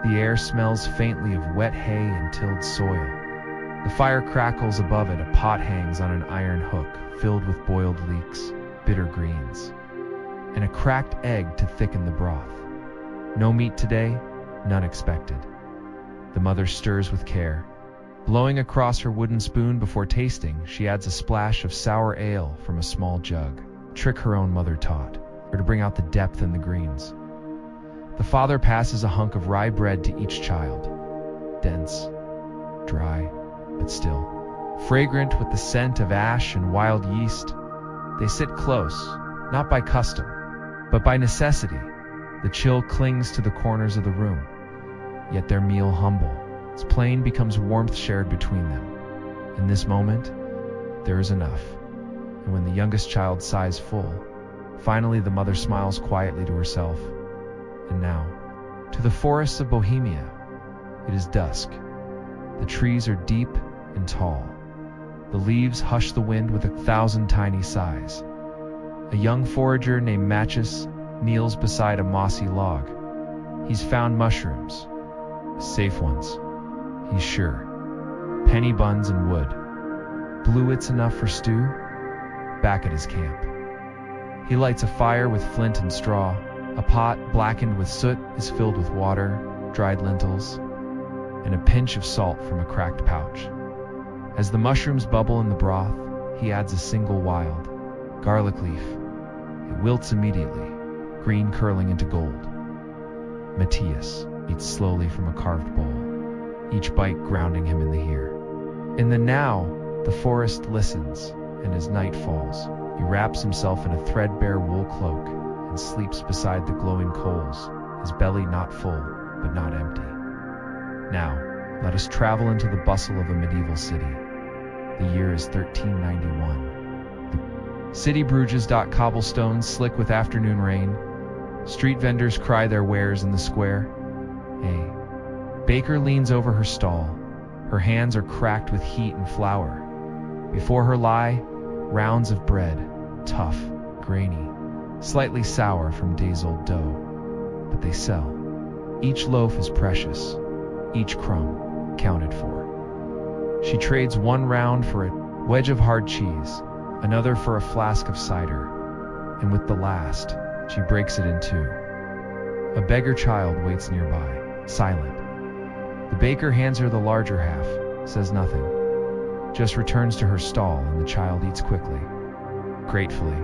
The air smells faintly of wet hay and tilled soil. The fire crackles above it. A pot hangs on an iron hook filled with boiled leeks, bitter greens, and a cracked egg to thicken the broth. No meat today, none expected. The mother stirs with care. Blowing across her wooden spoon before tasting, she adds a splash of sour ale from a small jug. Trick her own mother taught her to bring out the depth in the greens. The father passes a hunk of rye bread to each child. Dense, dry, but still fragrant with the scent of ash and wild yeast. They sit close, not by custom, but by necessity. The chill clings to the corners of the room. Yet their meal humble. Its plain becomes warmth shared between them. In this moment, there is enough. And when the youngest child sighs full, finally the mother smiles quietly to herself. And now, to the forests of Bohemia. It is dusk. The trees are deep and tall. The leaves hush the wind with 1,000 tiny sighs. A young forager named Matches kneels beside a mossy log. He's found mushrooms. Safe ones. He's sure. Penny buns and wood. Bluets enough for stew? Back at his camp. He lights a fire with flint and straw. A pot, blackened with soot, is filled with water, dried lentils, and a pinch of salt from a cracked pouch. As the mushrooms bubble in the broth, he adds a single wild garlic leaf. It wilts immediately, green curling into gold. Matthias eats slowly from a carved bowl, each bite grounding him in the here. In the now, the forest listens, and as night falls, he wraps himself in a threadbare wool cloak and sleeps beside the glowing coals, his belly not full, but not empty. Now, let us travel into the bustle of a medieval city. The year is 1391. The city Bruges. Cobblestones slick with afternoon rain. Street vendors cry their wares in the square. A baker leans over her stall. Her hands are cracked with heat and flour. Before her lie rounds of bread, tough, grainy, slightly sour from days-old dough. But they sell. Each loaf is precious, each crumb counted for. She trades one round for a wedge of hard cheese, another for a flask of cider, and with the last, she breaks it in two. A beggar child waits nearby, silent. The baker hands her the larger half, says nothing, just returns to her stall, and the child eats quickly, gratefully,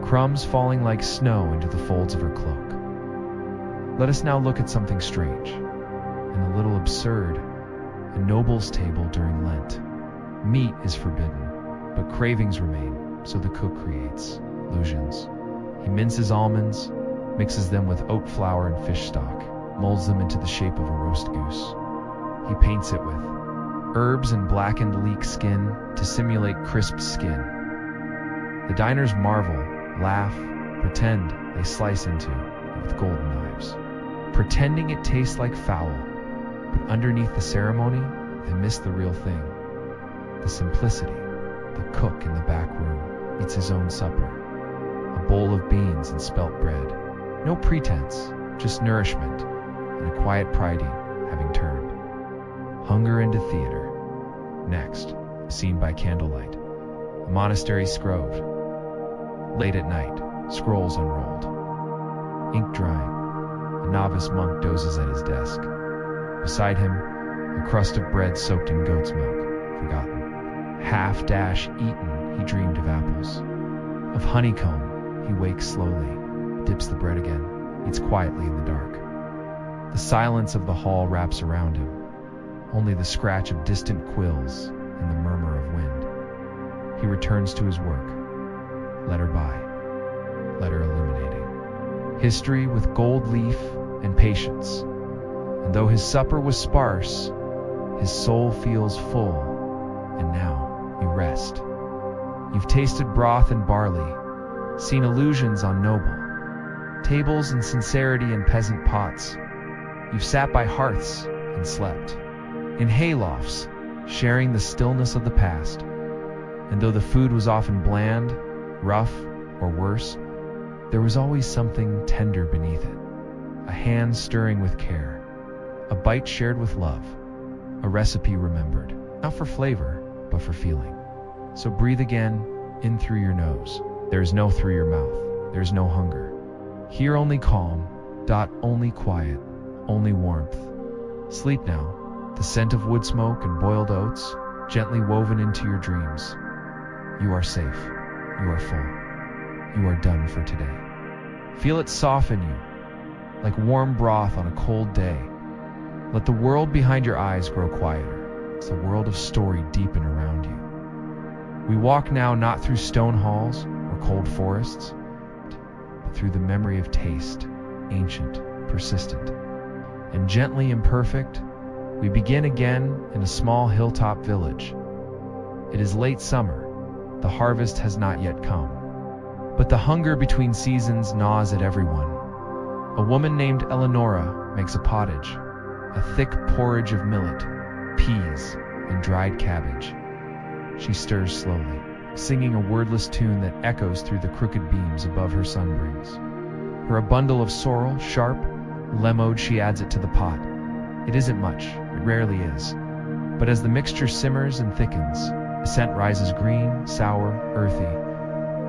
crumbs falling like snow into the folds of her cloak. Let us now look at something strange, and a little absurd. A noble's table during Lent. Meat is forbidden, but cravings remain, so the cook creates illusions. He minces almonds, mixes them with oat flour and fish stock, molds them into the shape of a roast goose. He paints it with herbs and blackened leek skin to simulate crisp skin. The diners marvel, laugh, pretend they slice into it with golden knives, pretending it tastes like fowl. But underneath the ceremony, they miss the real thing. The simplicity. The cook in the back room eats his own supper. A bowl of beans and spelt bread. No pretense, just nourishment, and a quiet pride in having turned hunger into theater. Next, a scene by candlelight. A monastery scroved. Late at night, scrolls unrolled. Ink drying. A novice monk dozes at his desk. Beside him, a crust of bread soaked in goat's milk, forgotten. Eaten, he dreamed of apples. Of honeycomb, he wakes slowly, dips the bread again, eats quietly in the dark. The silence of the hall wraps around him, only the scratch of distant quills and the murmur of wind. He returns to his work, letter by, letter illuminating. History with gold leaf and patience. And though his supper was sparse, his soul feels full, and now you rest. You've tasted broth and barley, seen illusions on noble tables and sincerity in peasant pots. You've sat by hearths and slept, in haylofts, sharing the stillness of the past. And though the food was often bland, rough, or worse, there was always something tender beneath it, a hand stirring with care. A bite shared with love, a recipe remembered, not for flavor, but for feeling. So breathe again, in through your nose. There is no through your mouth. There is no hunger. Here only calm, only quiet, only warmth. Sleep now, the scent of wood smoke and boiled oats, gently woven into your dreams. You are safe. You are full. You are done for today. Feel it soften you, like warm broth on a cold day. Let the world behind your eyes grow quieter. It's the world of story deepen around you. We walk now not through stone halls or cold forests, but through the memory of taste, ancient, persistent, and gently imperfect. We begin again in a small hilltop village. It is late summer. The harvest has not yet come, but the hunger between seasons gnaws at everyone. A woman named Eleonora makes a pottage. A thick porridge of millet, peas, and dried cabbage. She stirs slowly, singing a wordless tune that echoes through the crooked beams above her sunbrings. For a bundle of sorrel, sharp, lemon, she adds it to the pot. It isn't much, it rarely is. But as the mixture simmers and thickens, the scent rises green, sour, earthy.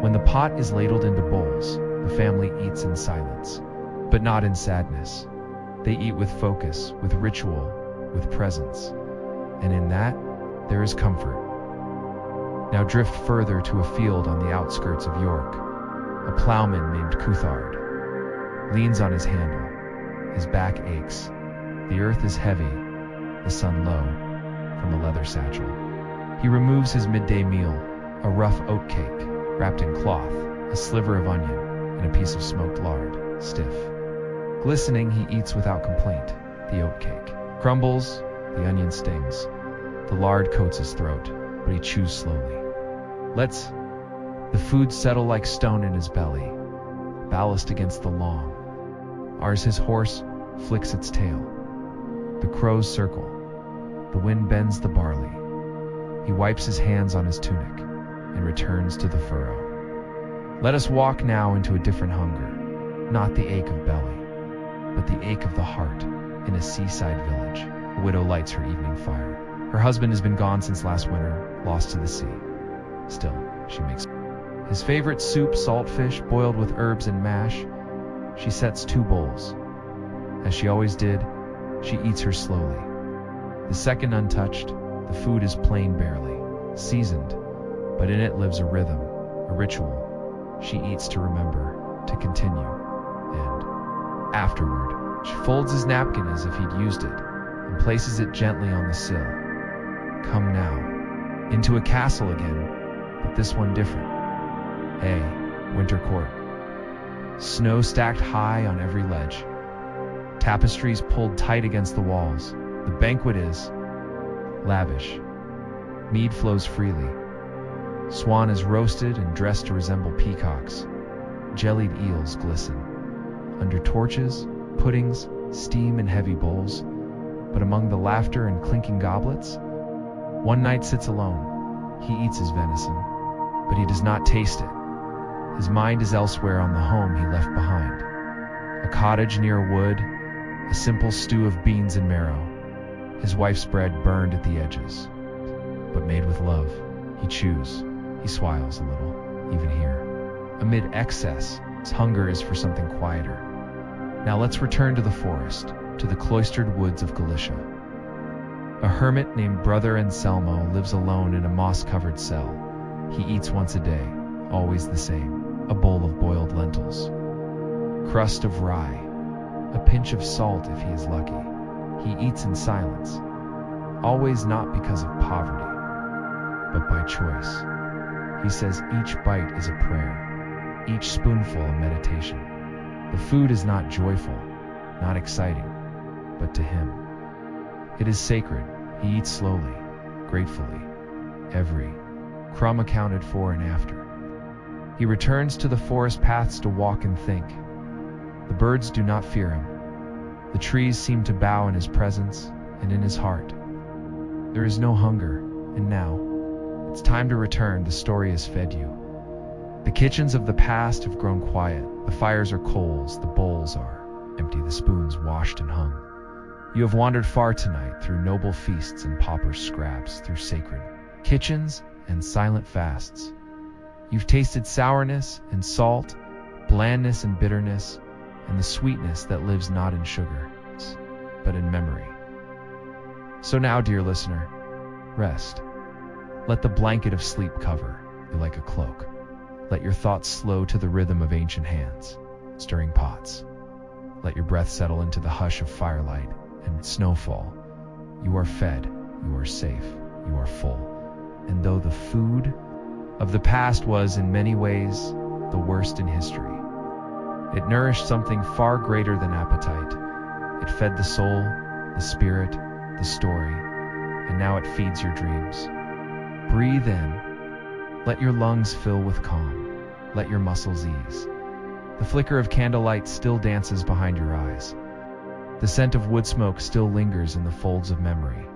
When the pot is ladled into bowls, the family eats in silence, but not in sadness. They eat with focus, with ritual, with presence. And in that, there is comfort. Now drift further to a field on the outskirts of York. A plowman named Couthard leans on his handle. His back aches. The earth is heavy, the sun low, from a leather satchel. He removes his midday meal, a rough oat cake, wrapped in cloth, a sliver of onion, and a piece of smoked lard, stiff. Glistening, he eats without complaint. The oat cake crumbles, the onion stings. The lard coats his throat, but he chews slowly. Lets the food settle like stone in his belly, ballast against the long. Ours his horse flicks its tail. The crows circle. The wind bends the barley. He wipes his hands on his tunic and returns to the furrow. Let us walk now into a different hunger, not the ache of belly, but the ache of the heart. In a seaside village, a widow lights her evening fire. Her husband has been gone since last winter, lost to the sea. Still, she makes his favorite soup, saltfish, boiled with herbs and mash. She sets 2 bowls. As she always did, she eats her slowly. The second untouched, the food is plain barely, seasoned, but in it lives a rhythm, a ritual. She eats to remember, to continue, and afterward, she folds his napkin as if he'd used it, and places it gently on the sill. Come now, into a castle again, but this one different. Winter court. Snow stacked high on every ledge. Tapestries pulled tight against the walls. The banquet is lavish. Mead flows freely. Swan is roasted and dressed to resemble peacocks. Jellied eels glisten. Under torches, puddings, steam in heavy bowls. But among the laughter and clinking goblets, one knight sits alone. He eats his venison, but he does not taste it. His mind is elsewhere on the home he left behind. A cottage near a wood, a simple stew of beans and marrow. His wife's bread burned at the edges, but made with love. He chews, he swiles a little, even here. Amid excess, his hunger is for something quieter. Now let's return to the forest, to the cloistered woods of Galicia. A hermit named Brother Anselmo lives alone in a moss-covered cell. He eats once a day, always the same, a bowl of boiled lentils, crust of rye, a pinch of salt if he is lucky. He eats in silence, always not because of poverty, but by choice. He says each bite is a prayer, each spoonful a meditation. The food is not joyful, not exciting, but to him. It is sacred. He eats slowly, gratefully, every crumb accounted for and after. He returns to the forest paths to walk and think. The birds do not fear him. The trees seem to bow in his presence and in his heart. There is no hunger, and now, it's time to return. The story has fed you. The kitchens of the past have grown quiet. The fires are coals, the bowls are empty, the spoons washed and hung. You have wandered far tonight through noble feasts and pauper scraps, through sacred kitchens and silent fasts. You've tasted sourness and salt, blandness and bitterness, and the sweetness that lives not in sugar, but in memory. So now, dear listener, rest. Let the blanket of sleep cover you like a cloak. Let your thoughts slow to the rhythm of ancient hands, stirring pots. Let your breath settle into the hush of firelight and snowfall. You are fed, you are safe, you are full. And though the food of the past was, in many ways, the worst in history, it nourished something far greater than appetite. It fed the soul, the spirit, the story, and now it feeds your dreams. Breathe in. Let your lungs fill with calm. Let your muscles ease. The flicker of candlelight still dances behind your eyes. The scent of wood smoke still lingers in the folds of memory.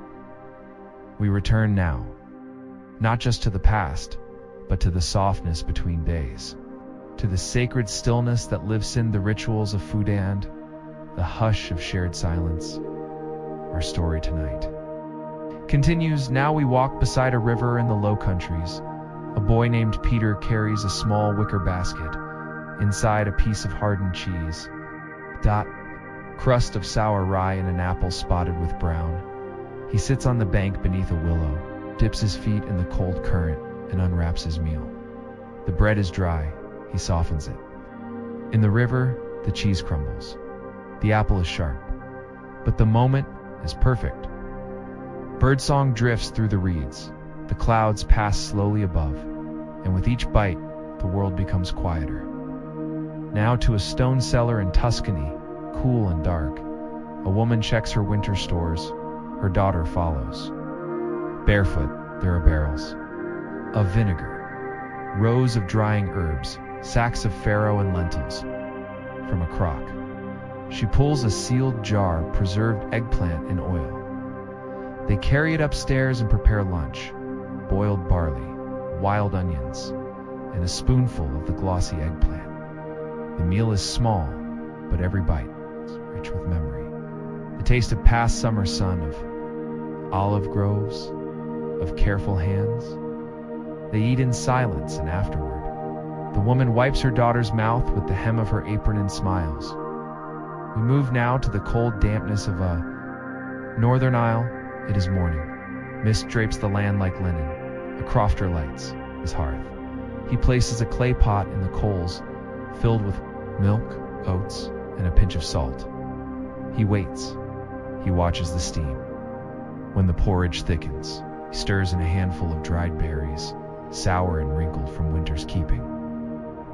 We return now, not just to the past, but to the softness between days. to the sacred stillness that lives in the rituals of food and the hush of shared silence. Our story tonight continues. Now we walk beside a river in the Low Countries. A boy named Peter carries a small wicker basket. Inside, a piece of hardened cheese. Crust of sour rye and an apple spotted with brown. He sits on the bank beneath a willow, dips his feet in the cold current, and unwraps his meal. The bread is dry. He softens it. In the river, the cheese crumbles. The apple is sharp. But the moment is perfect. Birdsong drifts through the reeds. The clouds pass slowly above, and with each bite, the world becomes quieter. Now to a stone cellar in Tuscany, cool and dark. A woman checks her winter stores. Her daughter follows. Barefoot, there are barrels of vinegar, rows of drying herbs, sacks of farro and lentils. From a crock, she pulls a sealed jar, preserved eggplant in oil. They carry it upstairs and prepare lunch. Boiled barley, wild onions, and a spoonful of the glossy eggplant. The meal is small, but every bite is rich with memory. The taste of past summer sun, of olive groves, of careful hands. They eat in silence, and afterward, the woman wipes her daughter's mouth with the hem of her apron and smiles. We move now to the cold dampness of a northern isle. It is morning. Mist drapes the land like linen. A crofter lights his hearth. He places a clay pot in the coals, filled with milk, oats, and a pinch of salt. He waits. He watches the steam. When the porridge thickens, he stirs in a handful of dried berries, sour and wrinkled from winter's keeping.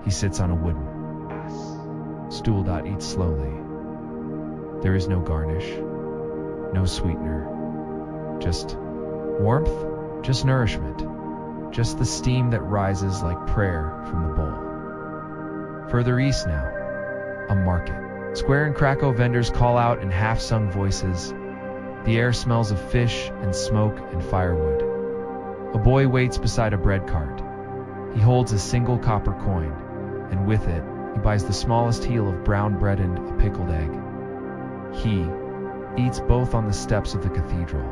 He sits on a wooden stool. Eats slowly. There is no garnish, no sweetener, just warmth, just nourishment, just the steam that rises like prayer from the bowl. Further east now, a market. Square and Krakow vendors call out in half-sung voices. The air smells of fish and smoke and firewood. A boy waits beside a bread cart. He holds a single copper coin, and with it, he buys the smallest heel of brown bread and a pickled egg. He eats both on the steps of the cathedral,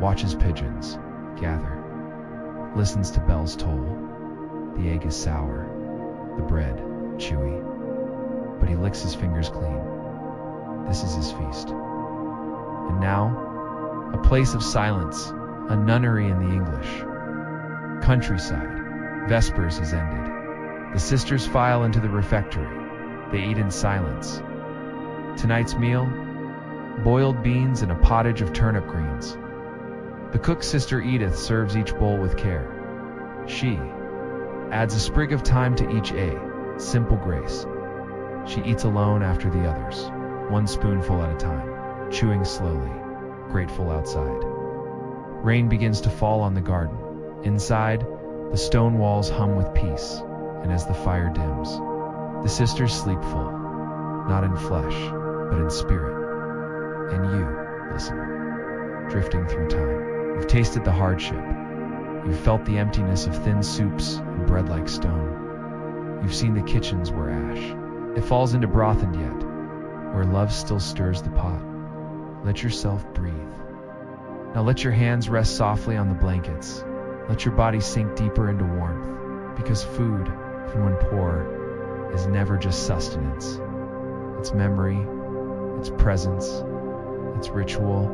watches pigeons gather, listens to bells toll. The egg is sour, the bread chewy, but he licks his fingers clean. This is his feast. And now, a place of silence, a nunnery in the English countryside. Vespers has ended. The sisters file into the refectory. They eat in silence. Tonight's meal, boiled beans and a pottage of turnip greens. The cook sister Edith serves each bowl with care. She adds a sprig of thyme to each simple grace. She eats alone after the others, one spoonful at a time, chewing slowly, grateful outside. Rain begins to fall on the garden. Inside, the stone walls hum with peace, and as the fire dims, the sisters sleep full, not in flesh, but in spirit. And you, listener, drifting through time, you've tasted the hardship. You've felt the emptiness of thin soups and bread like stone. You've seen the kitchens where ash, it falls into broth, and yet, where love still stirs the pot. Let yourself breathe. Now let your hands rest softly on the blankets. Let your body sink deeper into warmth, because food, even when poor, is never just sustenance. It's memory, it's presence, it's ritual,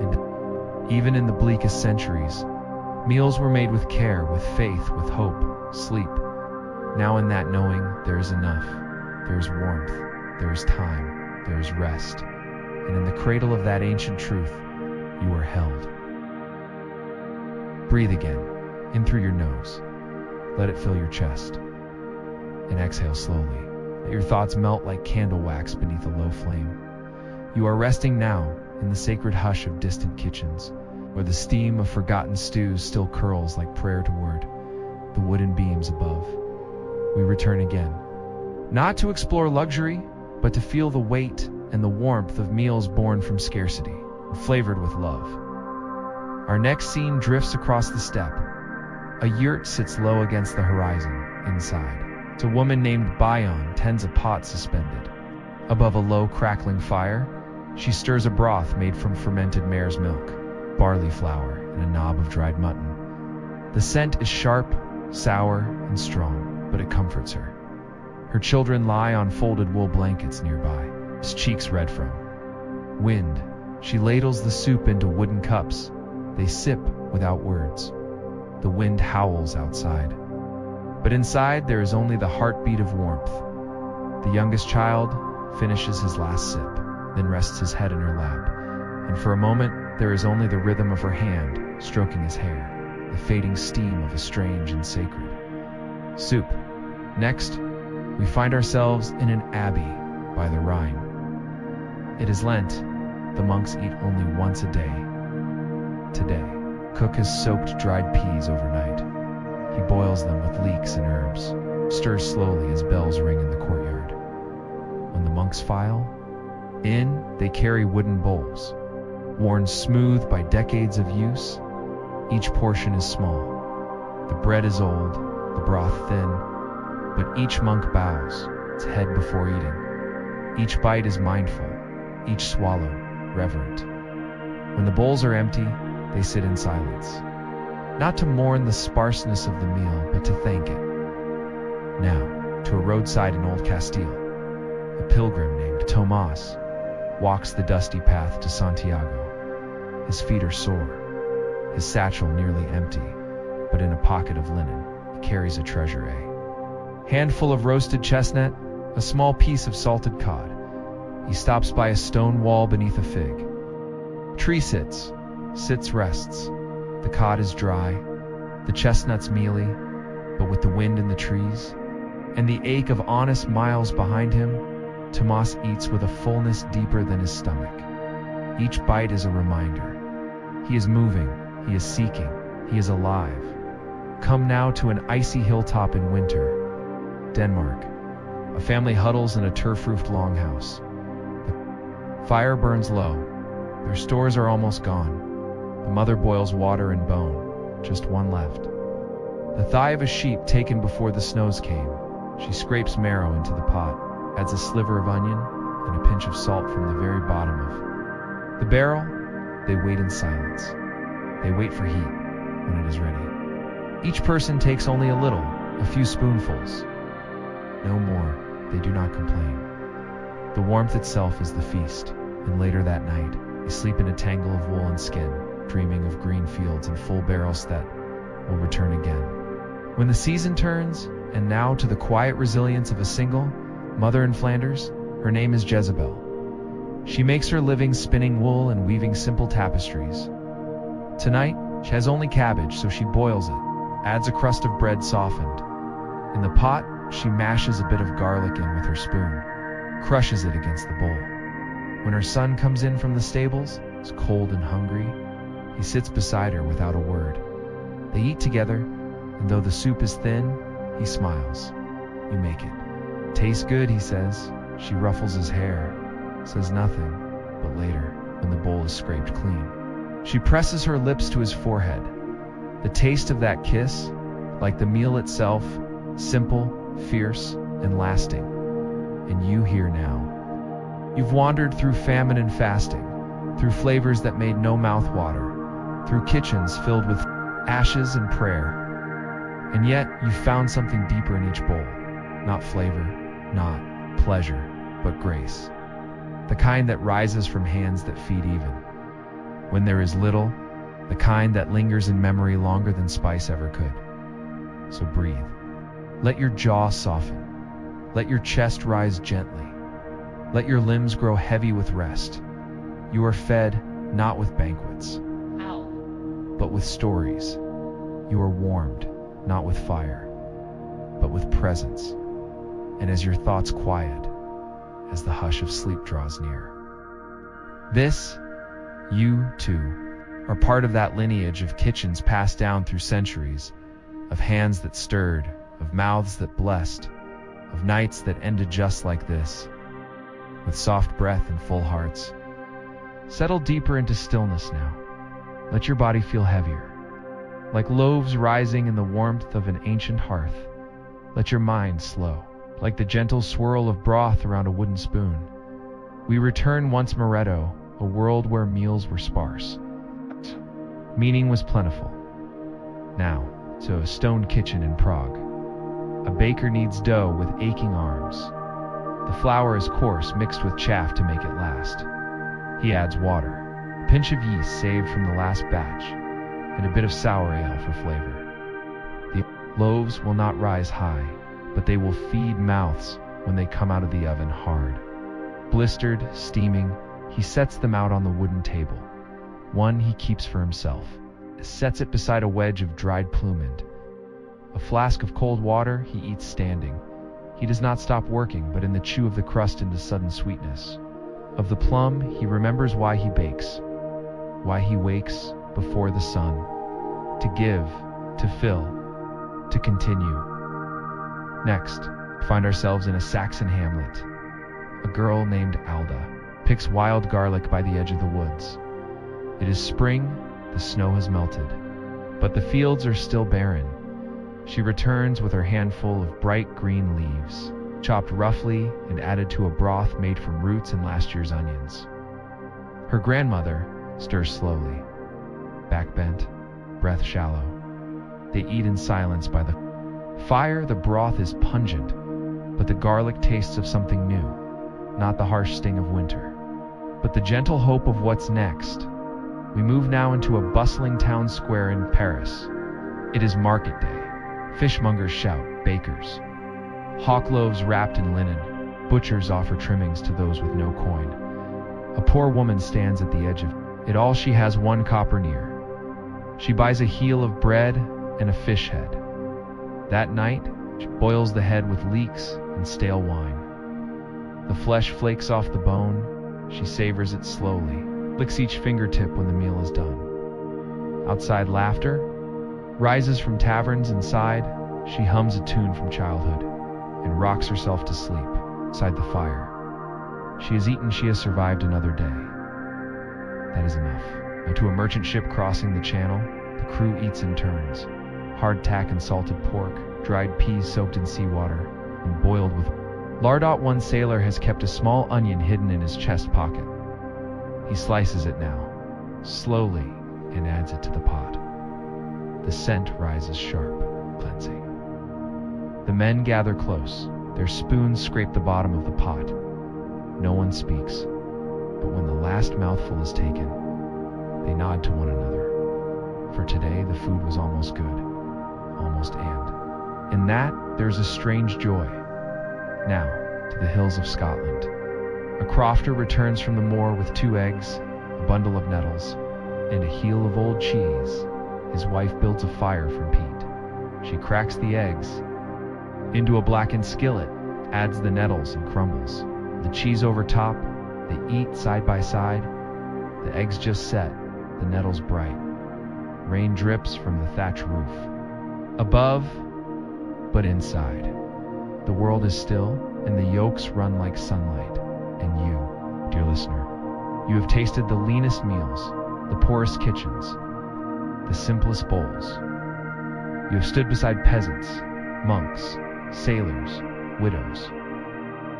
and even in the bleakest centuries, meals were made with care, with faith, with hope, sleep. Now in that knowing, there is enough. There is warmth, there is time, there is rest. And in the cradle of that ancient truth, you are held. Breathe again, in through your nose. Let it fill your chest. And exhale slowly. Let your thoughts melt like candle wax beneath a low flame. You are resting now in the sacred hush of distant kitchens, where the steam of forgotten stews still curls like prayer toward the wooden beams above. We return again, not to explore luxury, but to feel the weight and the warmth of meals born from scarcity, flavored with love. Our next scene drifts across the steppe. A yurt sits low against the horizon. Inside, A woman named Bayon tends a pot suspended. Above a low, crackling fire, she stirs a broth made from fermented mare's milk, barley flour, and a knob of dried mutton. The scent is sharp, sour, and strong, but it comforts her. Her children lie on folded wool blankets nearby, his cheeks red from wind. She ladles the soup into wooden cups. They sip without words. The wind howls outside. But inside there is only the heartbeat of warmth. The youngest child finishes his last sip, then rests his head in her lap. And for a moment there is only the rhythm of her hand stroking his hair, the fading steam of a strange and sacred soup. Next, we find ourselves in an abbey by the Rhine. It is Lent. The monks eat only once a day. Today, cook has soaked dried peas overnight. He boils them with leeks and herbs, stirs slowly as bells ring in the courtyard. When the monks file in, they carry wooden bowls, worn smooth by decades of use. Each portion is small. The bread is old, the broth thin, but each monk bows, its head before eating. Each bite is mindful, each swallow reverent. When the bowls are empty, they sit in silence, not to mourn the sparseness of the meal, but to thank it. Now, to a roadside in Old Castile, a pilgrim named Tomas walks the dusty path to Santiago. His feet are sore, his satchel nearly empty, but in a pocket of linen, he carries a treasure, a handful of roasted chestnut, a small piece of salted cod. He stops by a stone wall beneath a fig. Tree sits, rests. The cod is dry, the chestnuts mealy, but with the wind in the trees, and the ache of honest miles behind him, Tomas eats with a fullness deeper than his stomach. Each bite is a reminder. He is moving, he is seeking, he is alive. Come now to an icy hilltop in winter. Denmark. A family huddles in a turf-roofed longhouse. The fire burns low. Their stores are almost gone. The mother boils water and bone, just one left. The thigh of a sheep taken before the snows came. She scrapes marrow into the pot, adds a sliver of onion and a pinch of salt from the very bottom of the barrel. They wait in silence. They wait for heat when it is ready. Each person takes only a little, a few spoonfuls. No more. They do not complain. The warmth itself is the feast, and later that night, they sleep in a tangle of wool and skin, dreaming of green fields and full barrels that will return again. When the season turns, and now to the quiet resilience of a single mother in Flanders, her name is Jezebel. She makes her living spinning wool and weaving simple tapestries. Tonight, she has only cabbage, so she boils it, adds a crust of bread softened. In the pot, she mashes a bit of garlic in with her spoon, crushes it against the bowl. When her son comes in from the stables, is cold and hungry, he sits beside her without a word. They eat together, and though the soup is thin, he smiles. You make it. Tastes good, he says. She ruffles his hair, says nothing, but later, when the bowl is scraped clean, she presses her lips to his forehead. The taste of that kiss, like the meal itself, simple, fierce, and lasting. And you here now. You've wandered through famine and fasting, through flavors that made no mouth water, through kitchens filled with ashes and prayer. And yet, you found something deeper in each bowl. Not flavor, not pleasure, but grace. The kind that rises from hands that feed even. When there is little, the kind that lingers in memory longer than spice ever could. So breathe. Let your jaw soften. Let your chest rise gently. Let your limbs grow heavy with rest. You are fed not with banquets, but with stories. You are warmed not with fire, but with presence. And as your thoughts quiet, as the hush of sleep draws near. This, you too, are part of that lineage of kitchens passed down through centuries, of hands that stirred, of mouths that blessed, of nights that ended just like this, with soft breath and full hearts. Settle deeper into stillness now. Let your body feel heavier, like loaves rising in the warmth of an ancient hearth. Let your mind slow, like the gentle swirl of broth around a wooden spoon. We return once Moretto, a world where meals were sparse. Meaning was plentiful. Now, to a stone kitchen in Prague. A baker kneads dough with aching arms. The flour is coarse, mixed with chaff to make it last. He adds water, a pinch of yeast saved from the last batch, and a bit of sour ale for flavor. The loaves will not rise high, but they will feed mouths when they come out of the oven hard. Blistered, steaming, he sets them out on the wooden table. One he keeps for himself, sets it beside a wedge of dried plumage. A flask of cold water he eats standing. He does not stop working, but in the chew of the crust into sudden sweetness. Of the plum, he remembers why he bakes, why he wakes before the sun, to give, to fill, to continue. Next, we find ourselves in a Saxon hamlet. A girl named Alda picks wild garlic by the edge of the woods. It is spring, the snow has melted, but the fields are still barren. She returns with her handful of bright green leaves, chopped roughly and added to a broth made from roots and last year's onions. Her grandmother stirs slowly, back bent, breath shallow. They eat in silence by the fire. The broth is pungent, but the garlic tastes of something new, not the harsh sting of winter, but the gentle hope of what's next. We move now into a bustling town square in Paris. It is market day. Fishmongers shout, bakers hawk loaves wrapped in linen, butchers offer trimmings to those with no coin. A poor woman stands at the edge of it all. She has one copper-nier. She buys a heel of bread and a fish head. That night, she boils the head with leeks and stale wine. The flesh flakes off the bone. She savors it slowly, licks each fingertip when the meal is done. Outside, laughter rises from taverns inside. She hums a tune from childhood and rocks herself to sleep beside the fire. She has eaten, she has survived another day. That is enough. Now to a merchant ship crossing the channel, the crew eats in turns. Hardtack and salted pork, dried peas soaked in seawater, and boiled with lard. One sailor has kept a small onion hidden in his chest pocket. He slices it now, slowly, and adds it to the pot. The scent rises sharp, cleansing. The men gather close. Their spoons scrape the bottom of the pot. No one speaks, but when the last mouthful is taken, they nod to one another. For today, the food was almost good, almost and. In that, there's a strange joy. Now, to the hills of Scotland. A crofter returns from the moor with 2 eggs, a bundle of nettles, and a heel of old cheese. His wife builds a fire from peat. She cracks the eggs into a blackened skillet, adds the nettles and crumbles the cheese over top. They eat side by side. The eggs just set, the nettles bright. Rain drips from the thatch roof. Above, but inside, the world is still, and the yolks run like sunlight. And you, dear listener, you have tasted the leanest meals, the poorest kitchens, the simplest bowls. You have stood beside peasants, monks, sailors, widows,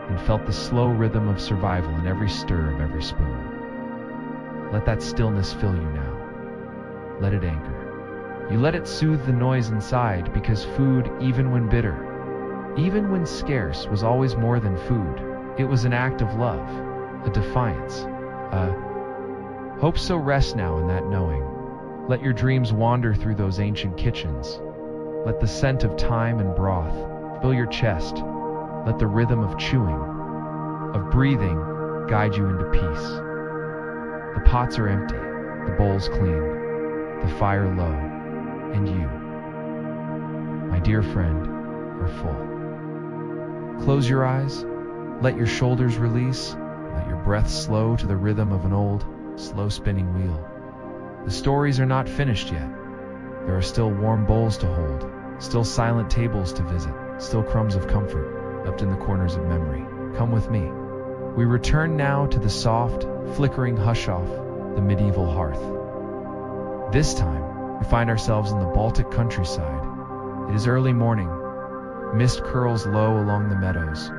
and felt the slow rhythm of survival in every stir of every spoon. Let that stillness fill you now. Let it anchor. You let it soothe the noise inside, because food, even when bitter, even when scarce, was always more than food. It was an act of love, a defiance, a hope. So rest now in that knowing. Let your dreams wander through those ancient kitchens. Let the scent of thyme and broth fill your chest. Let the rhythm of chewing, of breathing, guide you into peace. The pots are empty, the bowls clean, the fire low, and you, my dear friend, are full. Close your eyes, let your shoulders release, let your breath slow to the rhythm of an old, slow spinning wheel. The stories are not finished yet. There are still warm bowls to hold, still silent tables to visit, still crumbs of comfort left in the corners of memory. Come with me. We return now to the soft, flickering hush off the medieval hearth. This time, we find ourselves in the Baltic countryside. It is early morning. Mist curls low along the meadows.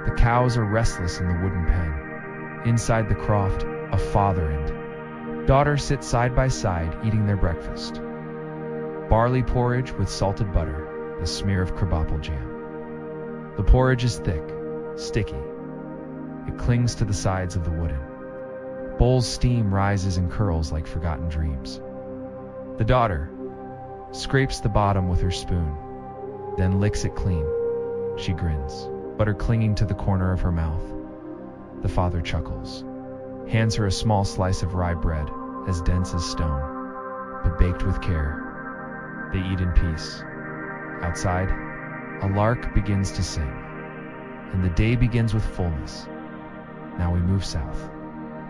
The cows are restless in the wooden pen. Inside the croft, a father and daughter sit side by side eating their breakfast. Barley porridge with salted butter, a smear of crabapple jam. The porridge is thick, sticky. It clings to the sides of the wooden bowl's steam rises and curls like forgotten dreams. The daughter scrapes the bottom with her spoon, then licks it clean. She grins, butter clinging to the corner of her mouth. The father chuckles, hands her a small slice of rye bread, as dense as stone, but baked with care. They eat in peace. Outside, a lark begins to sing, and the day begins with fullness. Now we move south,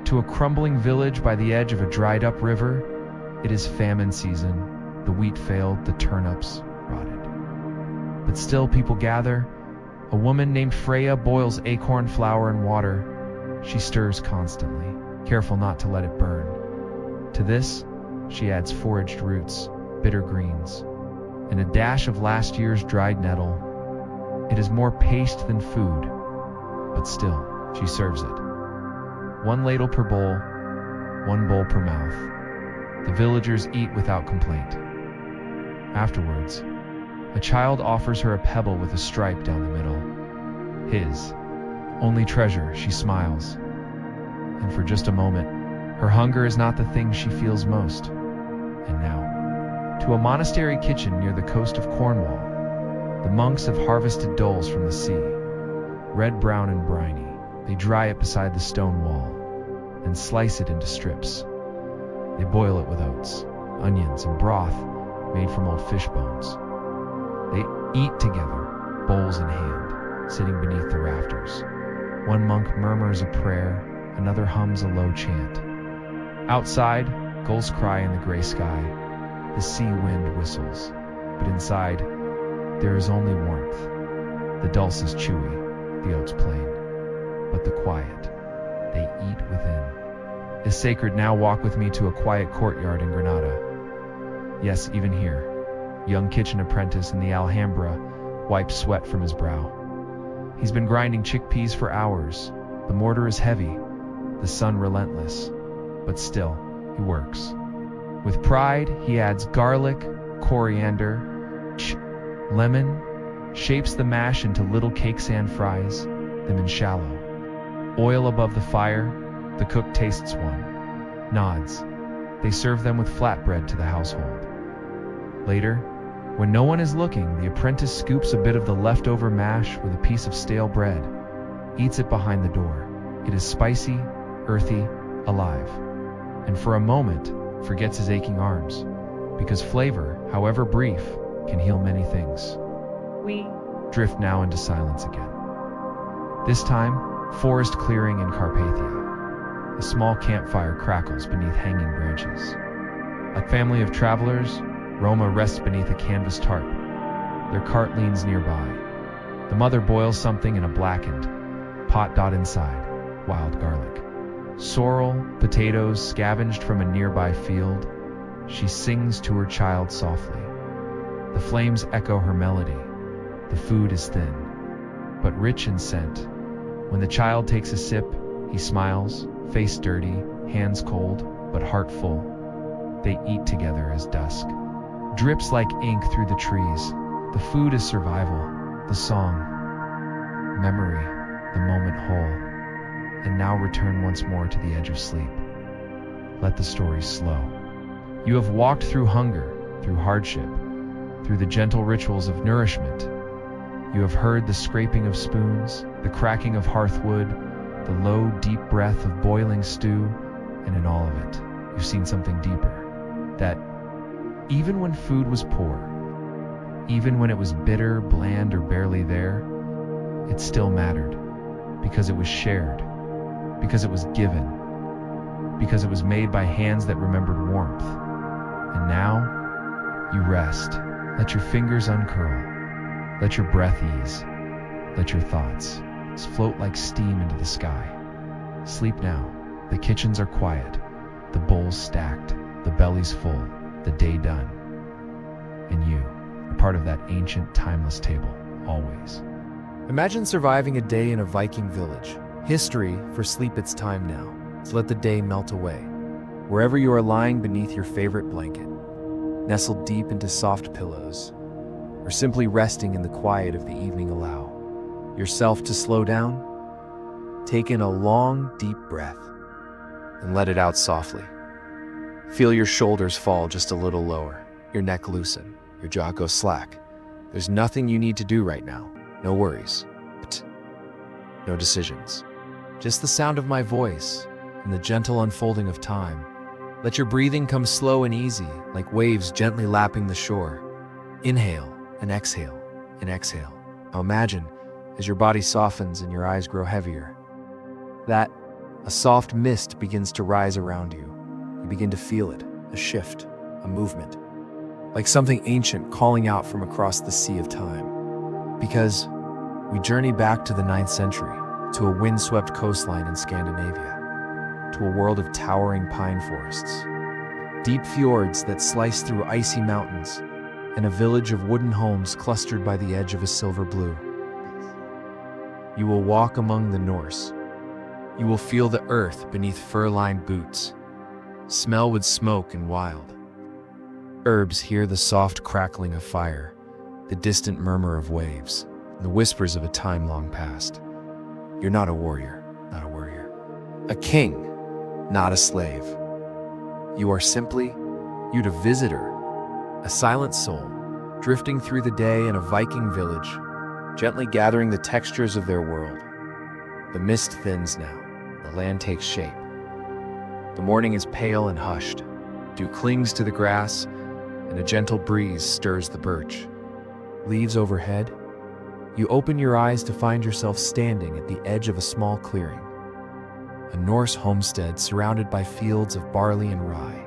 to a crumbling village by the edge of a dried-up river. It is famine season. The wheat failed, the turnips rotted. But still people gather. A woman named Freya boils acorn flour and water. She stirs constantly, careful not to let it burn. To this, she adds foraged roots, bitter greens, and a dash of last year's dried nettle. It is more paste than food, but still, she serves it. One ladle per bowl, one bowl per mouth. The villagers eat without complaint. Afterwards, a child offers her a pebble with a stripe down the middle. His only treasure, she smiles. And for just a moment, her hunger is not the thing she feels most. And now, to a monastery kitchen near the coast of Cornwall. The monks have harvested doles from the sea. Red, brown, and briny. They dry it beside the stone wall and slice it into strips. They boil it with oats, onions, and broth made from old fish bones. They eat together, bowls in hand, sitting beneath the rafters. One monk murmurs a prayer, another hums a low chant. Outside, gulls cry in the gray sky. The sea wind whistles, but inside, there is only warmth. The dulse is chewy, the oats plain, but the quiet, they eat within, is sacred. Now walk with me to a quiet courtyard in Granada. Yes, even here, young kitchen apprentice in the Alhambra wipes sweat from his brow. He's been grinding chickpeas for hours. The mortar is heavy, the sun relentless, but still, he works. With pride, he adds garlic, coriander, lemon, shapes the mash into little cakes and fries them in shallow. Oil above the fire, the cook tastes one, nods. They serve them with flatbread to the household. Later, when no one is looking, the apprentice scoops a bit of the leftover mash with a piece of stale bread, eats it behind the door. It is spicy, earthy, alive, and for a moment forgets his aching arms, because flavor, however brief, can heal many things. We drift now into silence again. This time, forest clearing in Carpathia. A small campfire crackles beneath hanging branches. A family of travelers, Roma rests beneath a canvas tarp. Their cart leans nearby. The mother boils something in a blackened pot. Inside, wild garlic, sorrel, potatoes scavenged from a nearby field. She sings to her child softly. The flames echo her melody. The food is thin, but rich in scent. When the child takes a sip, he smiles, face dirty, hands cold, but heart full. They eat together as dusk drips like ink through the trees. The food is survival, the song, memory, the moment whole. And now return once more to the edge of sleep. Let the story slow. You have walked through hunger, through hardship, through the gentle rituals of nourishment. You have heard the scraping of spoons, the cracking of hearthwood, the low, deep breath of boiling stew, and in all of it, you've seen something deeper. That even when food was poor, even when it was bitter, bland, or barely there, it still mattered, because it was shared, because it was given, because it was made by hands that remembered warmth. And now, you rest. Let your fingers uncurl. Let your breath ease. Let your thoughts float like steam into the sky. Sleep now. The kitchens are quiet. The bowls stacked. The bellies full. The day done. And you are part of that ancient, timeless table. always. Imagine surviving a day in a Viking village. History for sleep, it's time now. So let the day melt away. Wherever you are lying beneath your favorite blanket, nestled deep into soft pillows, or simply resting in the quiet of the evening, allow yourself to slow down. Take in a long, deep breath and let it out softly. Feel your shoulders fall just a little lower, your neck loosen, your jaw go slack. There's nothing you need to do right now. No worries, no decisions. Just the sound of my voice and the gentle unfolding of time. Let your breathing come slow and easy, like waves gently lapping the shore. Inhale and exhale and exhale. Now imagine, as your body softens and your eyes grow heavier, that a soft mist begins to rise around you. You begin to feel it, a shift, a movement, like something ancient calling out from across the sea of time. Because we journey back to the 9th century, to a windswept coastline in Scandinavia, to a world of towering pine forests, deep fjords that slice through icy mountains, and a village of wooden homes clustered by the edge of a silver blue. You will walk among the Norse. You will feel the earth beneath fur-lined boots, smell with smoke and wild herbs, hear the soft crackling of fire, the distant murmur of waves, and the whispers of a time long past. You're not a warrior, not a warrior. A king, not a slave. You are simply a visitor, a silent soul, drifting through the day in a Viking village, gently gathering the textures of their world. The mist thins now, the land takes shape. The morning is pale and hushed. Dew clings to the grass, and a gentle breeze stirs the birch. Leaves overhead, you open your eyes to find yourself standing at the edge of a small clearing. A Norse homestead surrounded by fields of barley and rye.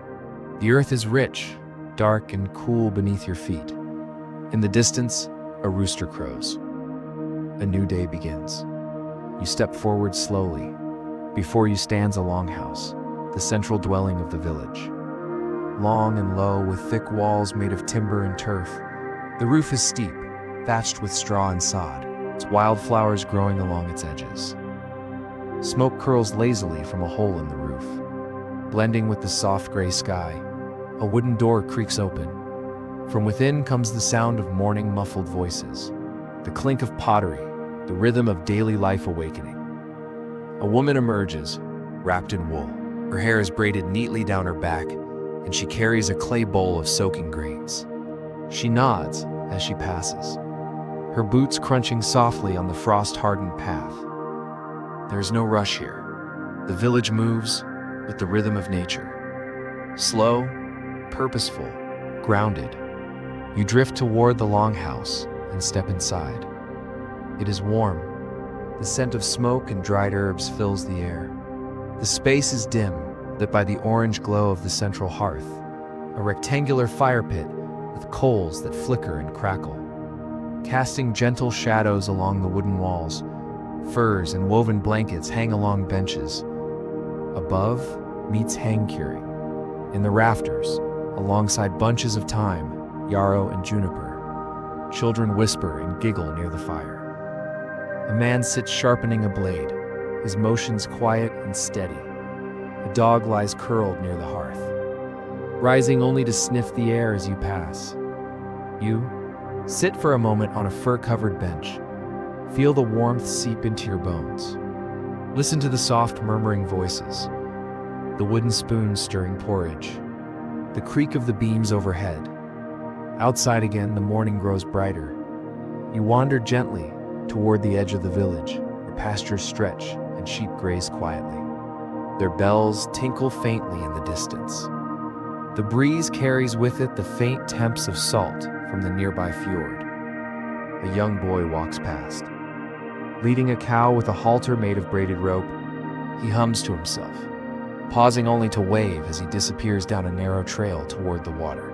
The earth is rich, dark and cool beneath your feet. In the distance, a rooster crows. A new day begins. You step forward slowly. Before you stands a longhouse, the central dwelling of the village. Long and low, with thick walls made of timber and turf. The roof is steep, thatched with straw and sod, its wildflowers growing along its edges. Smoke curls lazily from a hole in the roof. Blending with the soft gray sky, a wooden door creaks open. From within comes the sound of morning muffled voices, the clink of pottery, the rhythm of daily life awakening. A woman emerges, wrapped in wool. Her hair is braided neatly down her back, and she carries a clay bowl of soaking grains. She nods as she passes, her boots crunching softly on the frost-hardened path. There is no rush here. The village moves with the rhythm of nature. Slow, purposeful, grounded. You drift toward the longhouse and step inside. It is warm. The scent of smoke and dried herbs fills the air. The space is dim, lit by the orange glow of the central hearth, a rectangular fire pit with coals that flicker and crackle, casting gentle shadows along the wooden walls. Furs and woven blankets hang along benches. Above meets hang curing. In the rafters, alongside bunches of thyme, yarrow, and juniper, children whisper and giggle near the fire. A man sits sharpening a blade, his motions quiet and steady. A dog lies curled near the hearth, rising only to sniff the air as you pass. You sit for a moment on a fur-covered bench. Feel the warmth seep into your bones. Listen to the soft murmuring voices, the wooden spoons stirring porridge, the creak of the beams overhead. Outside again, the morning grows brighter. You wander gently toward the edge of the village, where pastures stretch and sheep graze quietly. Their bells tinkle faintly in the distance. The breeze carries with it the faint temps of salt from the nearby fjord. A young boy walks past. Leading a cow with a halter made of braided rope, he hums to himself, pausing only to wave as he disappears down a narrow trail toward the water.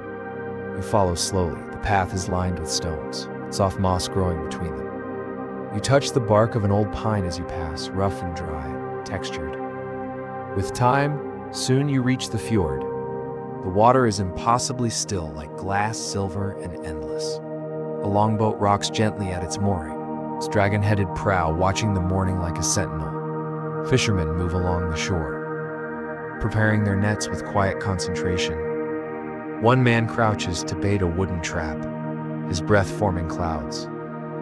You follow slowly. The path is lined with stones, soft moss growing between them. You touch the bark of an old pine as you pass, rough and dry, textured. With time, soon you reach the fjord. The water is impossibly still, like glass, silver, and endless. A longboat rocks gently at its mooring, its dragon-headed prow watching the morning like a sentinel. Fishermen move along the shore, preparing their nets with quiet concentration. One man crouches to bait a wooden trap, his breath forming clouds.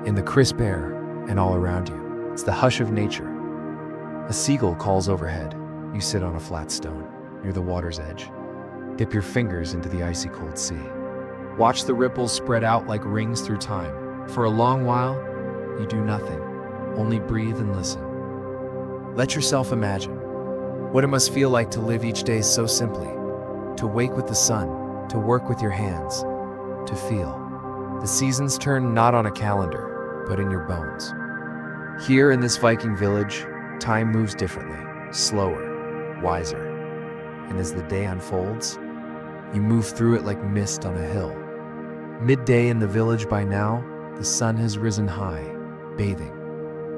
In the crisp air and all around you, it's the hush of nature. A seagull calls overhead. You sit on a flat stone, near the water's edge. Dip your fingers into the icy cold sea. Watch the ripples spread out like rings through time. For a long while, you do nothing, only breathe and listen. Let yourself imagine what it must feel like to live each day so simply, to wake with the sun, to work with your hands, to feel. The seasons turn not on a calendar, but in your bones. Here in this Viking village, time moves differently, slower, wiser. And as the day unfolds, you move through it like mist on a hill. Midday in the village by now, the sun has risen high, bathing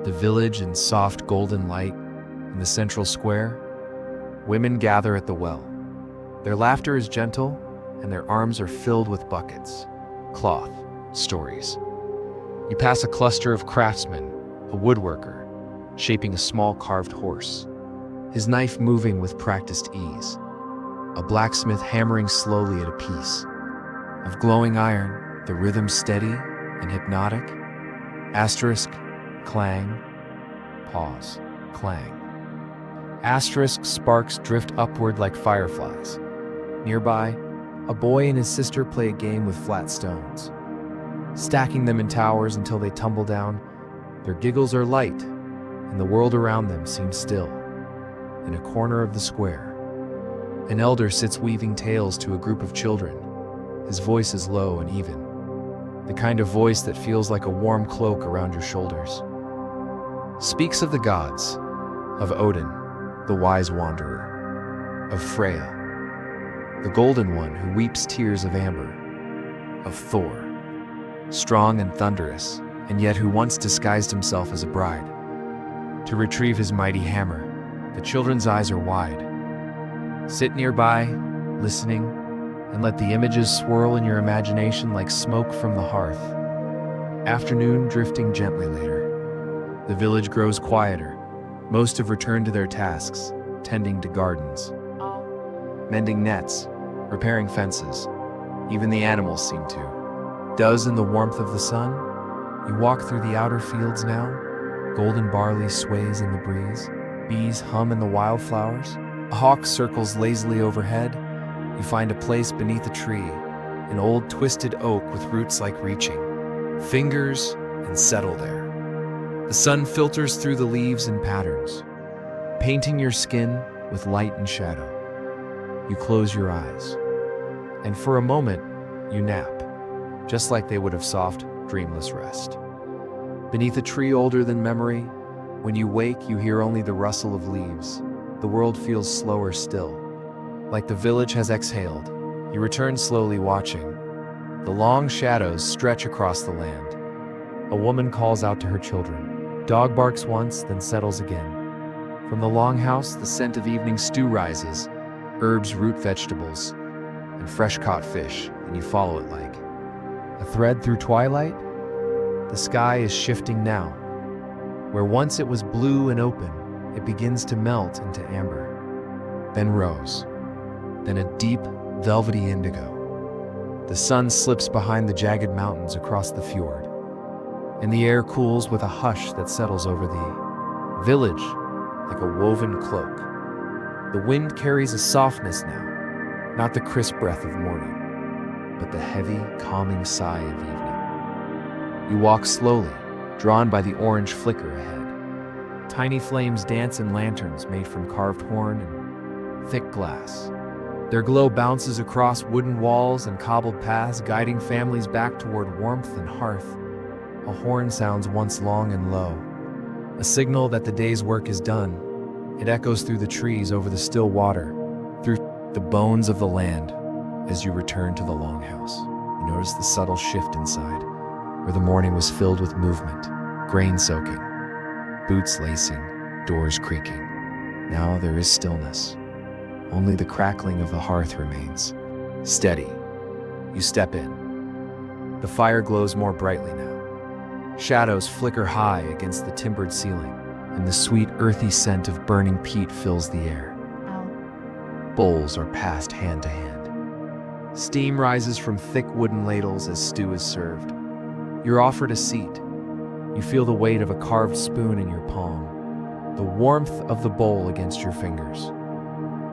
the village in soft golden light. In the central square, women gather at the well. Their laughter is gentle, and their arms are filled with buckets, cloth, stories. You pass a cluster of craftsmen, a woodworker, shaping a small carved horse, his knife moving with practiced ease, a blacksmith hammering slowly at a piece of glowing iron, the rhythm steady and hypnotic. Asterisk, clang, pause, clang. Asterisk, sparks drift upward like fireflies. Nearby, a boy and his sister play a game with flat stones, stacking them in towers until they tumble down. Their giggles are light, and the world around them seems still. In a corner of the square, an elder sits weaving tales to a group of children. His voice is low and even, the kind of voice that feels like a warm cloak around your shoulders. Speaks of the gods, of Odin, the wise wanderer, of Freya, the golden one who weeps tears of amber, of Thor, strong and thunderous, and yet who once disguised himself as a bride to retrieve his mighty hammer. The children's eyes are wide. Sit nearby, listening, and let the images swirl in your imagination like smoke from the hearth. Afternoon drifting gently later. The village grows quieter. Most have returned to their tasks, tending to gardens, mending nets, repairing fences. Even the animals seem to. Does in the warmth of the sun, you walk through the outer fields now. Golden barley sways in the breeze. Bees hum in the wildflowers. A hawk circles lazily overhead. You find a place beneath a tree, an old twisted oak with roots like reaching fingers, and settle there. The sun filters through the leaves in patterns, painting your skin with light and shadow. You close your eyes, and for a moment, you nap, just like they would have soft, dreamless rest. Beneath a tree older than memory, when you wake, you hear only the rustle of leaves. The world feels slower still, like the village has exhaled. You return slowly watching. The long shadows stretch across the land. A woman calls out to her children. Dog barks once, then settles again. From the longhouse, the scent of evening stew rises, herbs, root vegetables, and fresh-caught fish, and you follow it like a thread through twilight. The sky is shifting now. Where once it was blue and open, it begins to melt into amber, then rose, then a deep, velvety indigo. The sun slips behind the jagged mountains across the fjord, and the air cools with a hush that settles over the village like a woven cloak. The wind carries a softness now, not the crisp breath of morning, but the heavy, calming sigh of evening. You walk slowly, drawn by the orange flicker ahead. Tiny flames dance in lanterns made from carved horn and thick glass. Their glow bounces across wooden walls and cobbled paths, guiding families back toward warmth and hearth. A horn sounds once long and low, a signal that the day's work is done. It echoes through the trees, over the still water, through the bones of the land. As you return to the longhouse, you notice the subtle shift inside, where the morning was filled with movement, grain soaking, boots lacing, doors creaking. Now there is stillness. Only the crackling of the hearth remains. Steady. You step in. The fire glows more brightly now. Shadows flicker high against the timbered ceiling, and the sweet, earthy scent of burning peat fills the air. Bowls are passed hand to hand. Steam rises from thick wooden ladles as stew is served. You're offered a seat. You feel the weight of a carved spoon in your palm, the warmth of the bowl against your fingers.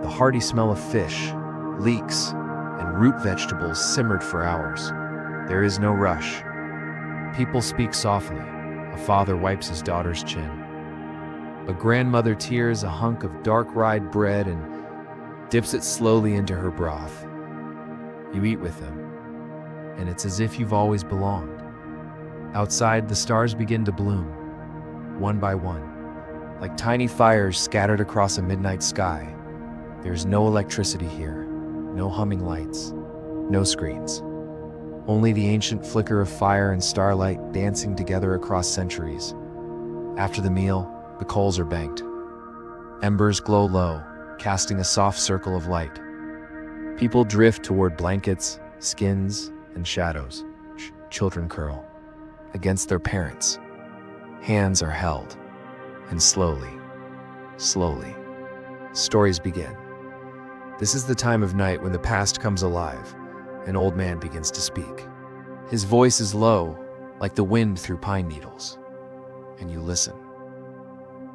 The hearty smell of fish, leeks, and root vegetables simmered for hours. There is no rush. People speak softly. A father wipes his daughter's chin. A grandmother tears a hunk of dark rye bread and dips it slowly into her broth. You eat with them, and it's as if you've always belonged. Outside, the stars begin to bloom, one by one, like tiny fires scattered across a midnight sky. There's no electricity here, no humming lights, no screens. Only the ancient flicker of fire and starlight dancing together across centuries. After the meal, the coals are banked. Embers glow low, casting a soft circle of light. People drift toward blankets, skins, and shadows. Children curl against their parents. Hands are held, and slowly, stories begin. This is the time of night when the past comes alive. An old man begins to speak. His voice is low, like the wind through pine needles. And you listen.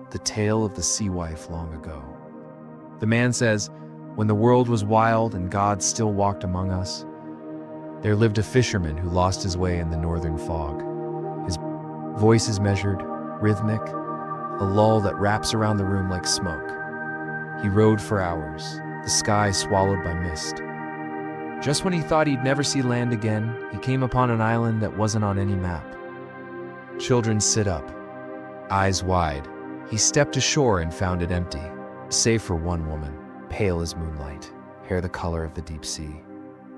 The tale of the sea wife long ago. The man says, when the world was wild and God still walked among us, there lived a fisherman who lost his way in the northern fog. His voice is measured, rhythmic, a lull that wraps around the room like smoke. He rowed for hours, the sky swallowed by mist. Just when he thought he'd never see land again, he came upon an island that wasn't on any map. Children sit up, eyes wide. He stepped ashore and found it empty, save for one woman, pale as moonlight, hair the color of the deep sea.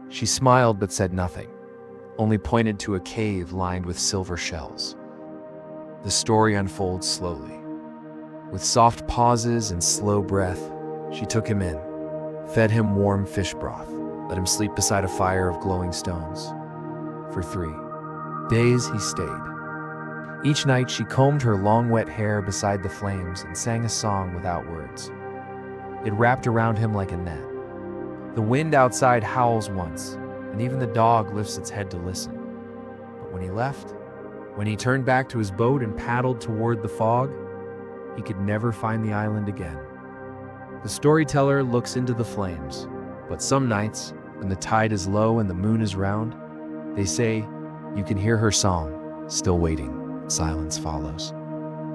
She smiled but said nothing, only pointed to a cave lined with silver shells. The story unfolds slowly. With soft pauses and slow breath, she took him in, fed him warm fish broth, let him sleep beside a fire of glowing stones. For 3 days he stayed. Each night she combed her long wet hair beside the flames and sang a song without words. It wrapped around him like a net. The wind outside howls once, and even the dog lifts its head to listen. But when he left, when he turned back to his boat and paddled toward the fog, he could never find the island again. The storyteller looks into the flames, but some nights, when the tide is low and the moon is round, they say you can hear her song, still waiting. Silence follows.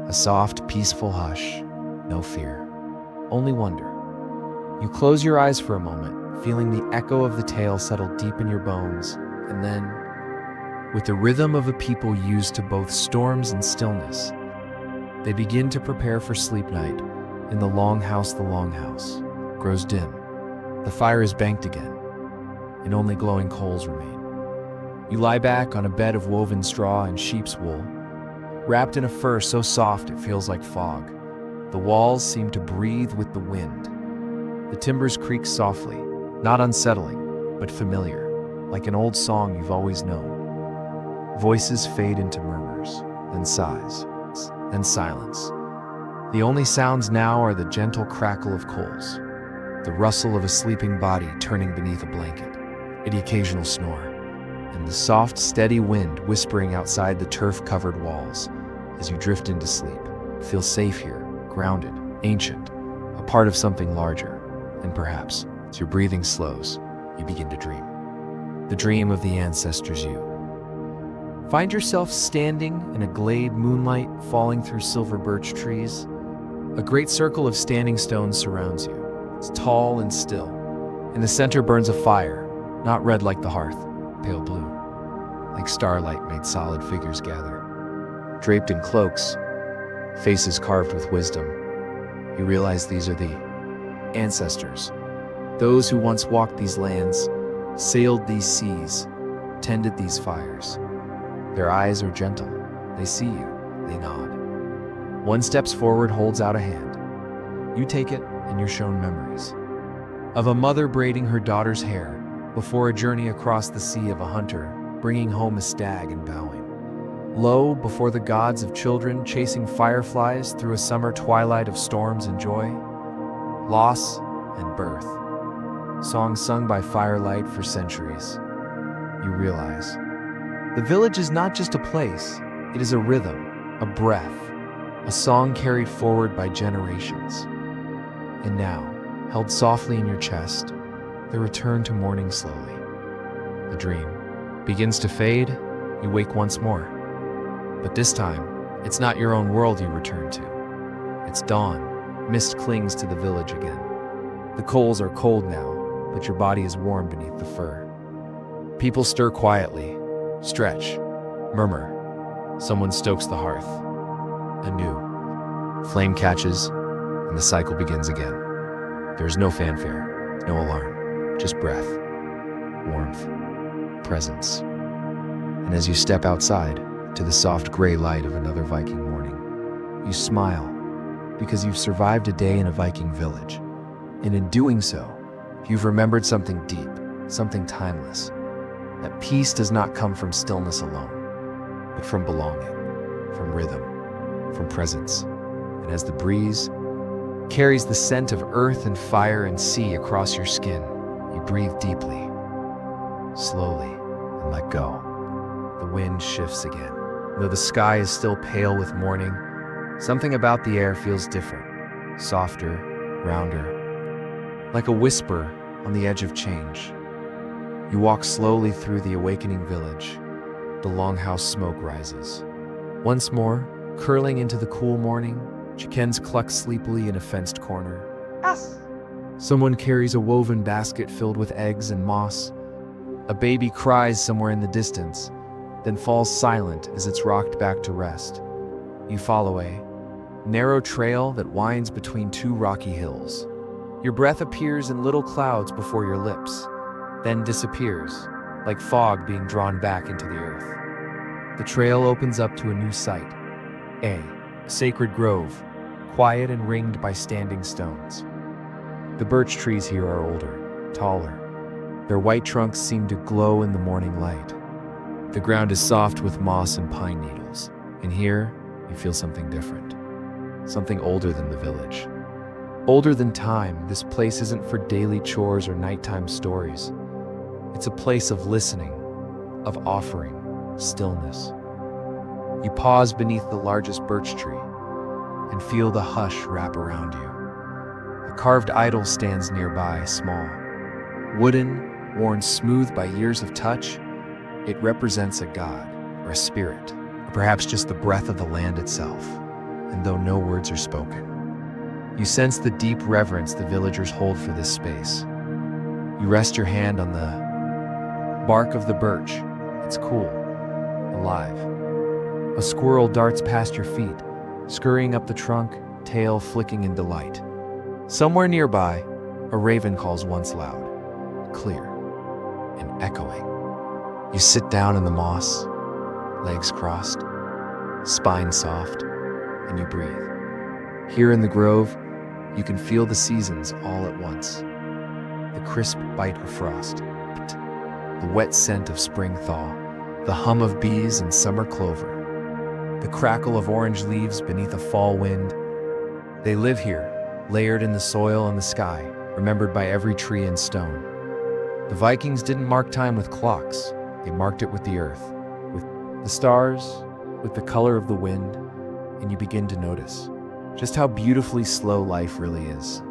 A soft, peaceful hush, no fear, only wonder. You close your eyes for a moment, feeling the echo of the tale settle deep in your bones, and then, with the rhythm of a people used to both storms and stillness, they begin to prepare for sleep night. In the longhouse grows dim. The fire is banked again, and only glowing coals remain. You lie back on a bed of woven straw and sheep's wool, wrapped in a fur so soft it feels like fog. The walls seem to breathe with the wind. The timbers creak softly, not unsettling, but familiar, like an old song you've always known. Voices fade into murmurs, then sighs, then silence. The only sounds now are the gentle crackle of coals, the rustle of a sleeping body turning beneath a blanket, the occasional snore, and the soft, steady wind whispering outside the turf-covered walls. As you drift into sleep, feel safe here, grounded, ancient, a part of something larger. And perhaps, as your breathing slows, you begin to dream. The dream of the ancestors you. Find yourself standing in a glade, moonlight falling through silver birch trees. A great circle of standing stones surrounds you. It's tall and still. In the center burns a fire, not red like the hearth, pale blue. Like starlight made solid figures gather. Draped in cloaks, faces carved with wisdom. You realize these are the ancestors, those who once walked these lands, sailed these seas, tended these fires. Their eyes are gentle. They see you. They nod. One steps forward, holds out a hand. You take it, and you're shown memories of a mother braiding her daughter's hair before a journey across the sea, of a hunter bringing home a stag and bowing. Lo, before the gods of children chasing fireflies through a summer twilight of storms and joy, loss and birth, songs sung by firelight for centuries. You realize, the village is not just a place, it is a rhythm, a breath, a song carried forward by generations. And now, held softly in your chest, the return to morning slowly. The dream begins to fade, you wake once more. But this time, it's not your own world you return to. It's dawn. Mist clings to the village again. The coals are cold now, but your body is warm beneath the fur. People stir quietly, stretch, murmur. Someone stokes the hearth. Anew. Flame catches, and the cycle begins again. There is no fanfare, no alarm, just breath, warmth, presence. And as you step outside, to the soft gray light of another Viking morning, you smile, because you've survived a day in a Viking village. And in doing so, you've remembered something deep, something timeless. That peace does not come from stillness alone, but from belonging, from rhythm, from presence. And as the breeze carries the scent of earth and fire and sea across your skin, you breathe deeply, slowly, and let go. The wind shifts again. Though the sky is still pale with morning, something about the air feels different, softer, rounder, like a whisper on the edge of change. You walk slowly through the awakening village. The longhouse smoke rises. Once more, curling into the cool morning, chickens cluck sleepily in a fenced corner. Yes. Someone carries a woven basket filled with eggs and moss. A baby cries somewhere in the distance, then falls silent as it's rocked back to rest. You follow a narrow trail that winds between two rocky hills. Your breath appears in little clouds before your lips, then disappears, like fog being drawn back into the earth. The trail opens up to a new sight, a sacred grove, quiet and ringed by standing stones. The birch trees here are older, taller. Their white trunks seem to glow in the morning light. The ground is soft with moss and pine needles, and here you feel something different. Something older than the village. Older than time, this place isn't for daily chores or nighttime stories. It's a place of listening, of offering, stillness. You pause beneath the largest birch tree and feel the hush wrap around you. A carved idol stands nearby, small. Wooden, worn smooth by years of touch, it represents a god, or a spirit, or perhaps just the breath of the land itself. And though no words are spoken, you sense the deep reverence the villagers hold for this space. You rest your hand on the bark of the birch. It's cool, alive. A squirrel darts past your feet, scurrying up the trunk, tail flicking in delight. Somewhere nearby, a raven calls once loud, clear, and echoing. You sit down in the moss, legs crossed, spine soft, and you breathe. Here in the grove, you can feel the seasons all at once. The crisp bite of frost, the wet scent of spring thaw, the hum of bees and summer clover, the crackle of orange leaves beneath a fall wind. They live here, layered in the soil and the sky, remembered by every tree and stone. The Vikings didn't mark time with clocks. They marked it with the earth, with the stars, with the color of the wind, and you begin to notice just how beautifully slow life really is.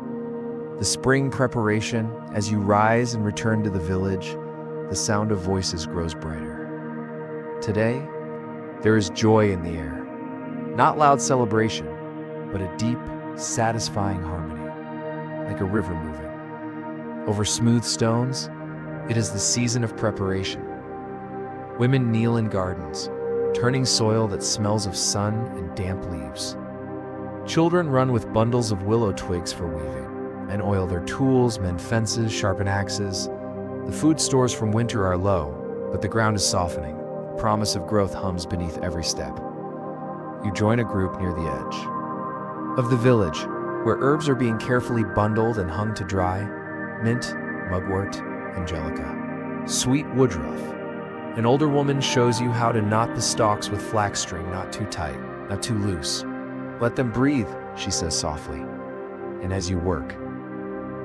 The spring preparation, as you rise and return to the village, the sound of voices grows brighter. Today, there is joy in the air. Not loud celebration, but a deep, satisfying harmony, like a river moving. Over smooth stones, it is the season of preparation. Women kneel in gardens, turning soil that smells of sun and damp leaves. Children run with bundles of willow twigs for weaving, and oil their tools, mend fences, sharpen axes. The food stores from winter are low, but the ground is softening. The promise of growth hums beneath every step. You join a group near the edge of the village, where herbs are being carefully bundled and hung to dry. Mint, mugwort, angelica, sweet woodruff, An older woman shows you how to knot the stalks with flax string, not too tight, not too loose. Let them breathe, she says softly. And as you work,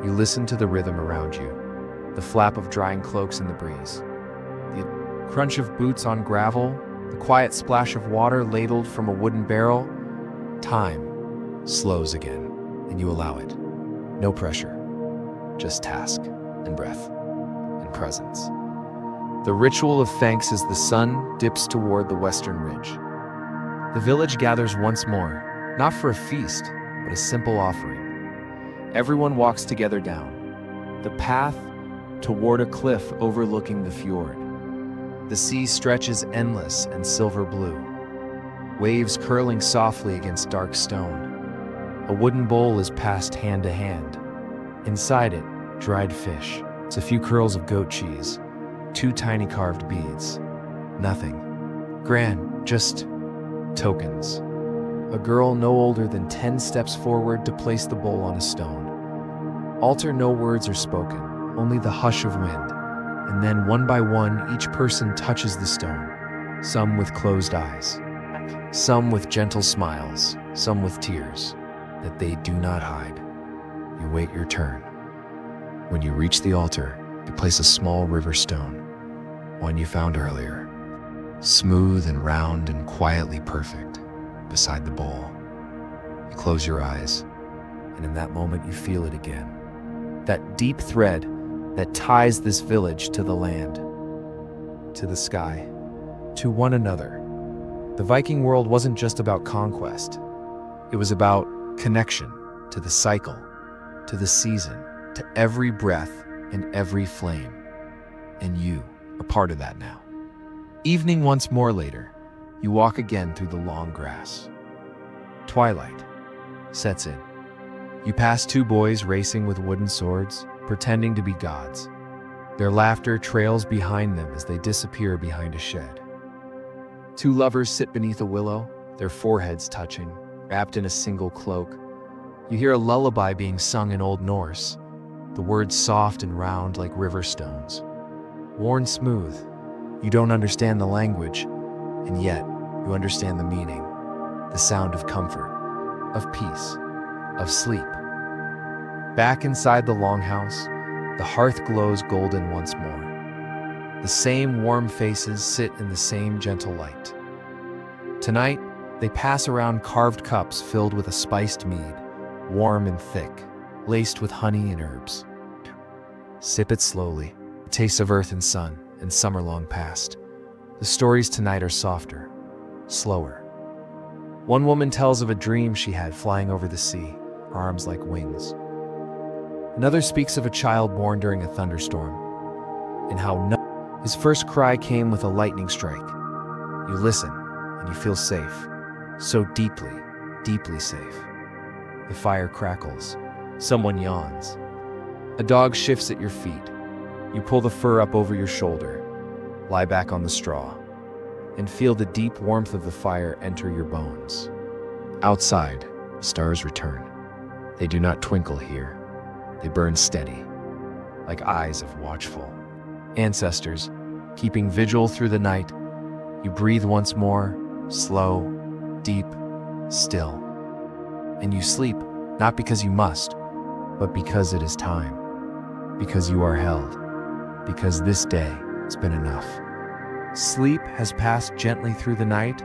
you listen to the rhythm around you, the flap of drying cloaks in the breeze, the crunch of boots on gravel, the quiet splash of water ladled from a wooden barrel. Time slows again, and you allow it. No pressure, just task and breath and presence. The ritual of thanks as the sun dips toward the western ridge. The village gathers once more, not for a feast, but a simple offering. Everyone walks together down the path toward a cliff overlooking the fjord. The sea stretches endless and silver blue, waves curling softly against dark stone. A wooden bowl is passed hand to hand. Inside it, dried fish. It's a few curls of goat cheese, 2 tiny carved beads. Nothing grand, just tokens. A girl no older than 10 steps forward to place the bowl on a stone. Altar, no words are spoken, only the hush of wind. And then one by one, each person touches the stone. Some with closed eyes, some with gentle smiles, some with tears that they do not hide. You wait your turn. When you reach the altar, you place a small river stone, one you found earlier, smooth and round and quietly perfect, beside the bowl. You close your eyes, and in that moment you feel it again. That deep thread that ties this village to the land, to the sky, to one another. The Viking world wasn't just about conquest. It was about connection to the cycle, to the season, to every breath and every flame. And you are part of that now. Evening once more later, you walk again through the long grass. Twilight sets in. You pass 2 boys racing with wooden swords, pretending to be gods. Their laughter trails behind them as they disappear behind a shed. 2 lovers sit beneath a willow, their foreheads touching, wrapped in a single cloak. You hear a lullaby being sung in Old Norse, the words soft and round like river stones. Worn smooth, you don't understand the language, and yet you understand the meaning, the sound of comfort, of peace, of sleep. Back inside the longhouse, the hearth glows golden once more. The same warm faces sit in the same gentle light. Tonight, they pass around carved cups filled with a spiced mead, warm and thick, laced with honey and herbs. Sip it slowly, the taste of earth and sun and summer long past. The stories tonight are softer, slower. One woman tells of a dream she had flying over the sea, her arms like wings. Another speaks of a child born during a thunderstorm, and how his first cry came with a lightning strike. You listen, and you feel safe, so deeply, deeply safe. The fire crackles. Someone yawns. A dog shifts at your feet. You pull the fur up over your shoulder, lie back on the straw, and feel the deep warmth of the fire enter your bones. Outside, stars return. They do not twinkle here. They burn steady, like eyes of watchful ancestors, keeping vigil through the night. You breathe once more, slow, deep, still. And you sleep, not because you must, but because it is time, because you are held, because this day has been enough. Sleep has passed gently through the night,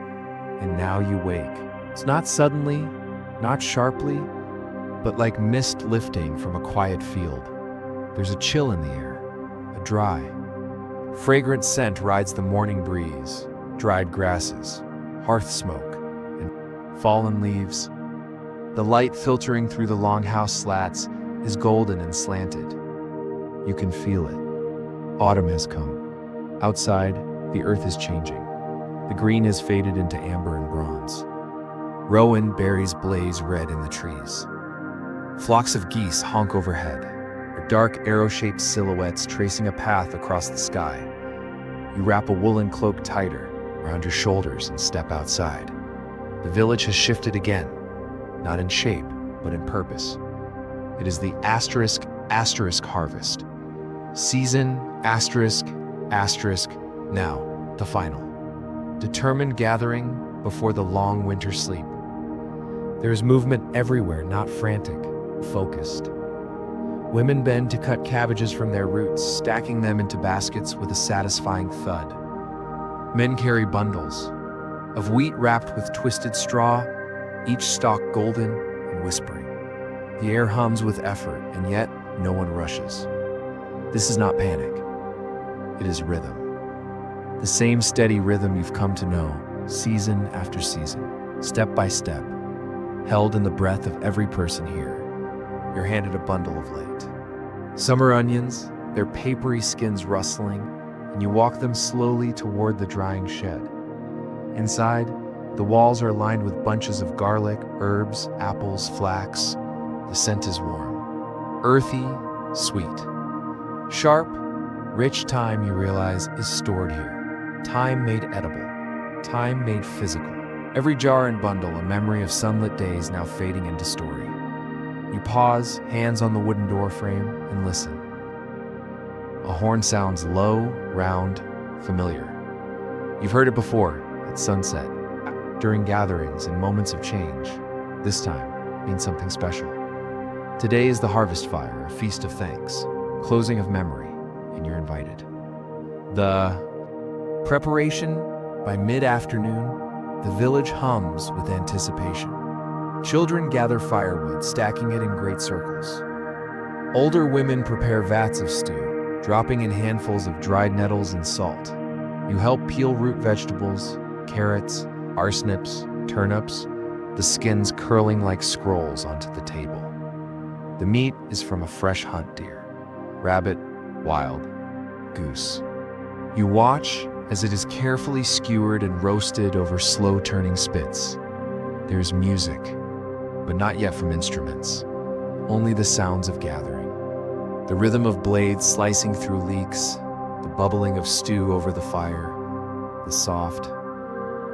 and now you wake. It's not suddenly, not sharply, but like mist lifting from a quiet field. There's a chill in the air, a dry, fragrant scent rides the morning breeze, dried grasses, hearth smoke, and fallen leaves. The light filtering through the longhouse slats is golden and slanted. You can feel it. Autumn has come. Outside, the earth is changing. The green has faded into amber and bronze. Rowan berries blaze red in the trees. Flocks of geese honk overhead, their dark arrow-shaped silhouettes tracing a path across the sky. You wrap a woolen cloak tighter around your shoulders and step outside. The village has shifted again, not in shape, but in purpose. It is the asterisk harvest. Season, asterisk, now. the final, determined gathering before the long winter sleep. There is movement everywhere, not frantic, focused. Women bend to cut cabbages from their roots, stacking them into baskets with a satisfying thud. Men carry bundles of wheat wrapped with twisted straw, each stalk golden and whispering. The air hums with effort, and yet no one rushes. This is not panic. It is rhythm. The same steady rhythm you've come to know, season after season, step by step, held in the breath of every person here. You're handed a bundle of late. Summer onions, their papery skins rustling, and you walk them slowly toward the drying shed. Inside, the walls are lined with bunches of garlic, herbs, apples, flax. The scent is warm, earthy, sweet. Sharp, rich thyme, you realize, is stored here. Time made edible, time made physical. Every jar and bundle a memory of sunlit days now fading into story. You pause, hands on the wooden door frame, and listen. A horn sounds low, round, familiar. You've heard it before, at sunset, during gatherings and moments of change. This time means something special. Today is the harvest fire, a feast of thanks, closing of memory, and you're invited. The preparation, by mid-afternoon, the village hums with anticipation. Children gather firewood, stacking it in great circles. Older women prepare vats of stew, dropping in handfuls of dried nettles and salt. You help peel root vegetables, carrots, parsnips, turnips, the skins curling like scrolls onto the table. The meat is from a fresh hunt deer, rabbit, wild, goose. You watch as it is carefully skewered and roasted over slow-turning spits. There's music, but not yet from instruments, only the sounds of gathering. The rhythm of blades slicing through leeks, the bubbling of stew over the fire, the soft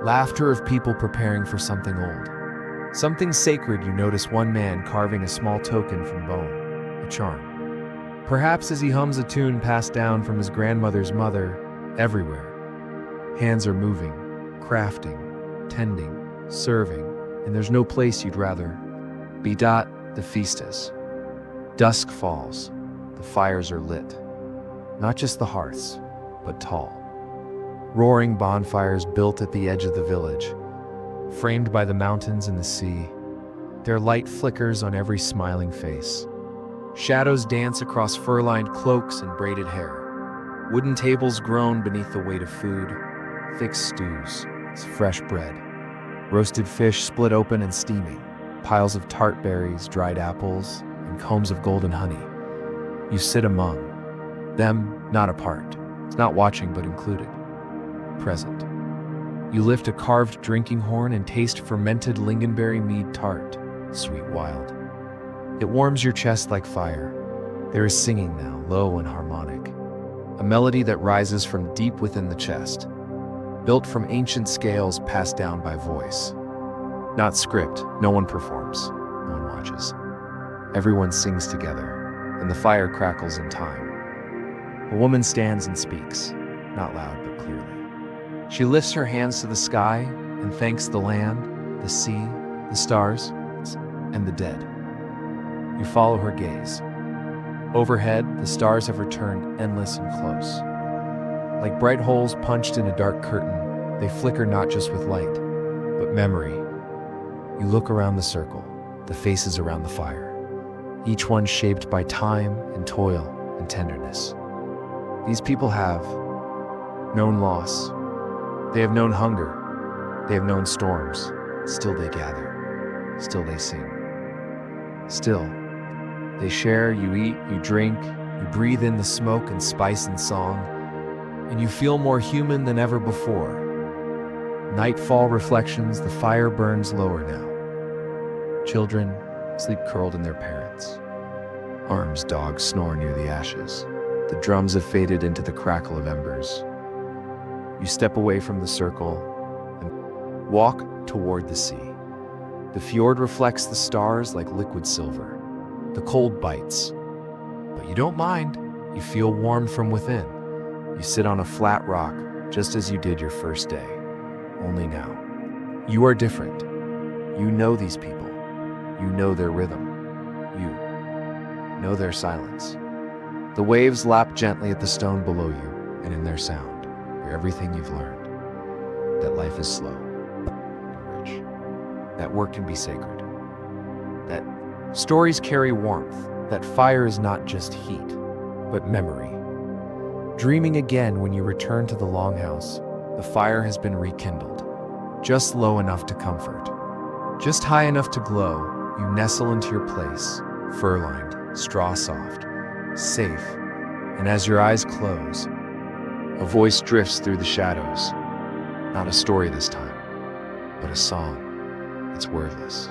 laughter of people preparing for something old. Something sacred. You notice one man carving a small token from bone, a charm. Perhaps as he hums a tune passed down from his grandmother's mother. Everywhere, hands are moving, crafting, tending, serving, and there's no place you'd rather be. The feast is. Dusk falls, the fires are lit. Not just the hearths, but tall. Roaring bonfires built at the edge of the village, framed by the mountains and the sea. Their light flickers on every smiling face. Shadows dance across fur-lined cloaks and braided hair. Wooden tables groan beneath the weight of food, thick stews, fresh bread, roasted fish split open and steaming, piles of tart berries, dried apples, and combs of golden honey. You sit among them, not apart, not watching but included, present. You lift a carved drinking horn and taste fermented lingonberry mead tart, sweet wild. It warms your chest like fire. There is singing now, low and harmonic. A melody that rises from deep within the chest, built from ancient scales passed down by voice. Not script, no one performs, no one watches. Everyone sings together, and the fire crackles in time. A woman stands and speaks, not loud but clearly. She lifts her hands to the sky and thanks the land, the sea, the stars, and the dead. You follow her gaze. Overhead, the stars have returned endless and close. Like bright holes punched in a dark curtain, they flicker not just with light, but memory. You look around the circle, the faces around the fire, each one shaped by time and toil and tenderness. These people have known loss. They have known hunger. They have known storms. Still they gather. Still they sing. Still, they share, you eat, you drink, you breathe in the smoke and spice and song, and you feel more human than ever before. Nightfall reflections, the fire burns lower now. Children sleep curled in their parents. Arms dogs snore near the ashes. The drums have faded into the crackle of embers. You step away from the circle and walk toward the sea. The fjord reflects the stars like liquid silver. The cold bites, but you don't mind. You feel warmed from within. You sit on a flat rock, just as you did your first day, only now. You are different. You know these people. You know their rhythm. You know their silence. The waves lap gently at the stone below you, and in their sound, you're everything you've learned. That life is slow and rich. That work can be sacred. That stories carry warmth. That fire is not just heat, but memory. Dreaming again when you return to the longhouse, the fire has been rekindled. Just low enough to comfort. Just high enough to glow, you nestle into your place, fur-lined, straw-soft, safe. And as your eyes close, a voice drifts through the shadows. Not a story this time, but a song. It's wordless.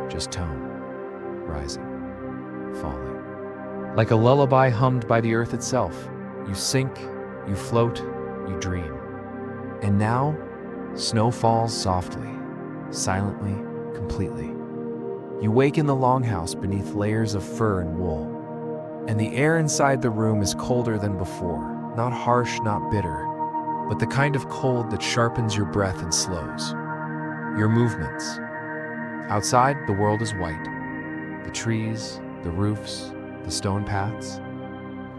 Just tone, rising, falling. Like a lullaby hummed by the earth itself. You sink, you float, you dream. And now, snow falls softly, silently, completely. You wake in the longhouse beneath layers of fur and wool. And the air inside the room is colder than before. Not harsh, not bitter, but the kind of cold that sharpens your breath and slows your movements. Outside, the world is white. The trees, the roofs, the stone paths,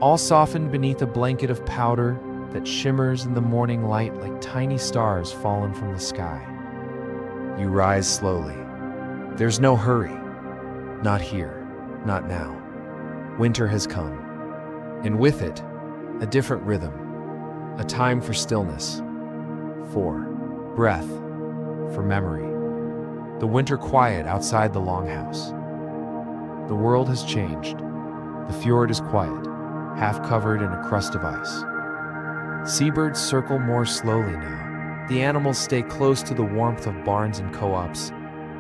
all softened beneath a blanket of powder that shimmers in the morning light like tiny stars fallen from the sky. You rise slowly. There's no hurry. Not here, not now. Winter has come, and with it, a different rhythm, a time for stillness, for breath, for memory. The winter quiet outside the longhouse. The world has changed. The fjord is quiet, half covered in a crust of ice. Seabirds circle more slowly now. The animals stay close to the warmth of barns and co-ops.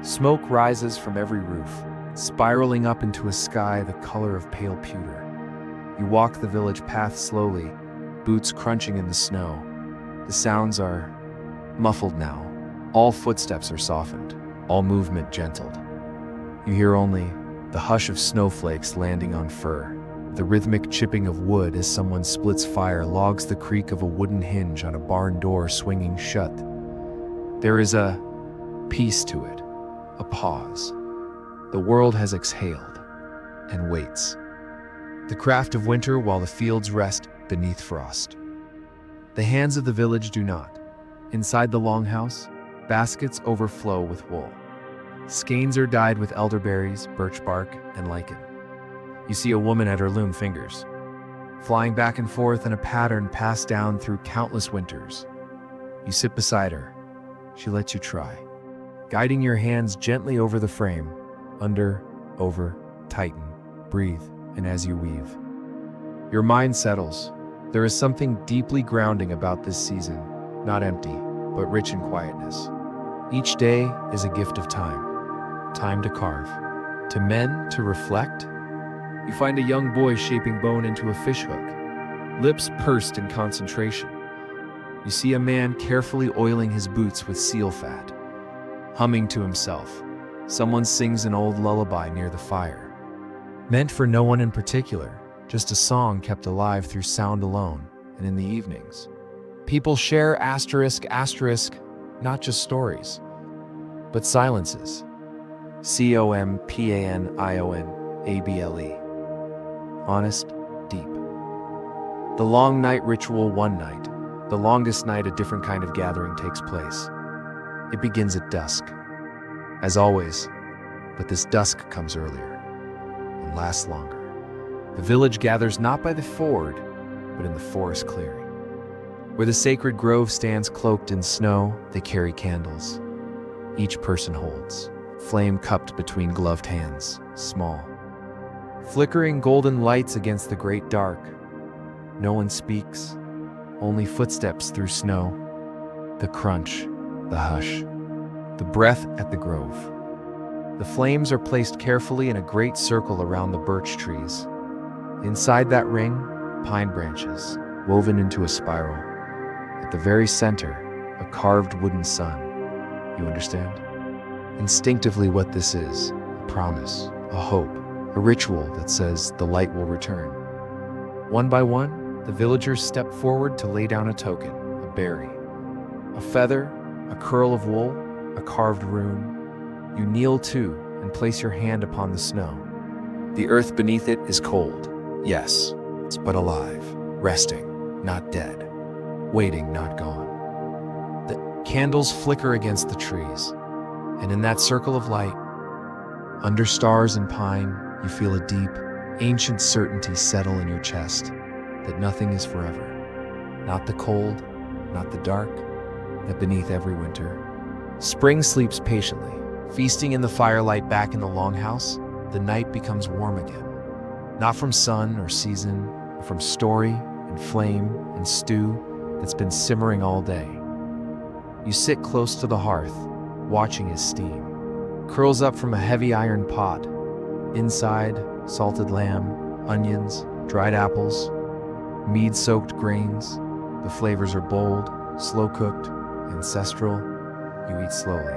Smoke rises from every roof, spiraling up into a sky the color of pale pewter. You walk the village path slowly, boots crunching in the snow. The sounds are muffled now. All footsteps are softened, all movement gentled. You hear only the hush of snowflakes landing on fur, the rhythmic chipping of wood as someone splits fire logs the creak of a wooden hinge on a barn door swinging shut. There is a peace to it, a pause. The world has exhaled and waits. The craft of winter while the fields rest beneath frost. The hands of the village do not. Inside the longhouse, baskets overflow with wool. Skeins are dyed with elderberries, birch bark, and lichen. You see a woman at her loom fingers, flying back and forth in a pattern passed down through countless winters. You sit beside her. She lets you try, guiding your hands gently over the frame, under, over, tighten, breathe, and as you weave. Your mind settles. There is something deeply grounding about this season, not empty, but rich in quietness. Each day is a gift of time to carve, to mend, to reflect. You find a young boy shaping bone into a fishhook, lips pursed in concentration. You see a man carefully oiling his boots with seal fat, humming to himself. Someone sings an old lullaby near the fire, meant for no one in particular, just a song kept alive through sound alone. And in the evenings, people share asterisk, not just stories, but silences. COMPANIONABLE. Honest, deep. The long night ritual one night, the longest night a different kind of gathering takes place. It begins at dusk, as always, but this dusk comes earlier and lasts longer. The village gathers not by the ford, but in the forest clearing. Where the sacred grove stands cloaked in snow, they carry candles. Each person holds, flame cupped between gloved hands, small. Flickering golden lights against the great dark. No one speaks, only footsteps through snow. The crunch, the hush, the breath at the grove. The flames are placed carefully in a great circle around the birch trees. Inside that ring, pine branches, woven into a spiral. At the very center, a carved wooden sun. You understand? Instinctively what this is, a promise, a hope, a ritual that says the light will return. One by one, the villagers step forward to lay down a token, a berry. A feather, a curl of wool, a carved rune. You kneel too and place your hand upon the snow. The earth beneath it is cold, yes, but alive, resting, not dead, waiting, not gone. The candles flicker against the trees, and in that circle of light, under stars and pine, you feel a deep, ancient certainty settle in your chest that nothing is forever. Not the cold, not the dark, that beneath every winter. Spring sleeps patiently, feasting in the firelight back in the longhouse. The night becomes warm again. Not from sun or season, but from story and flame and stew that's been simmering all day. You sit close to the hearth, watching as steam curls up from a heavy iron pot. Inside, salted lamb, onions, dried apples, mead-soaked grains. The flavors are bold, slow-cooked, ancestral. You eat slowly.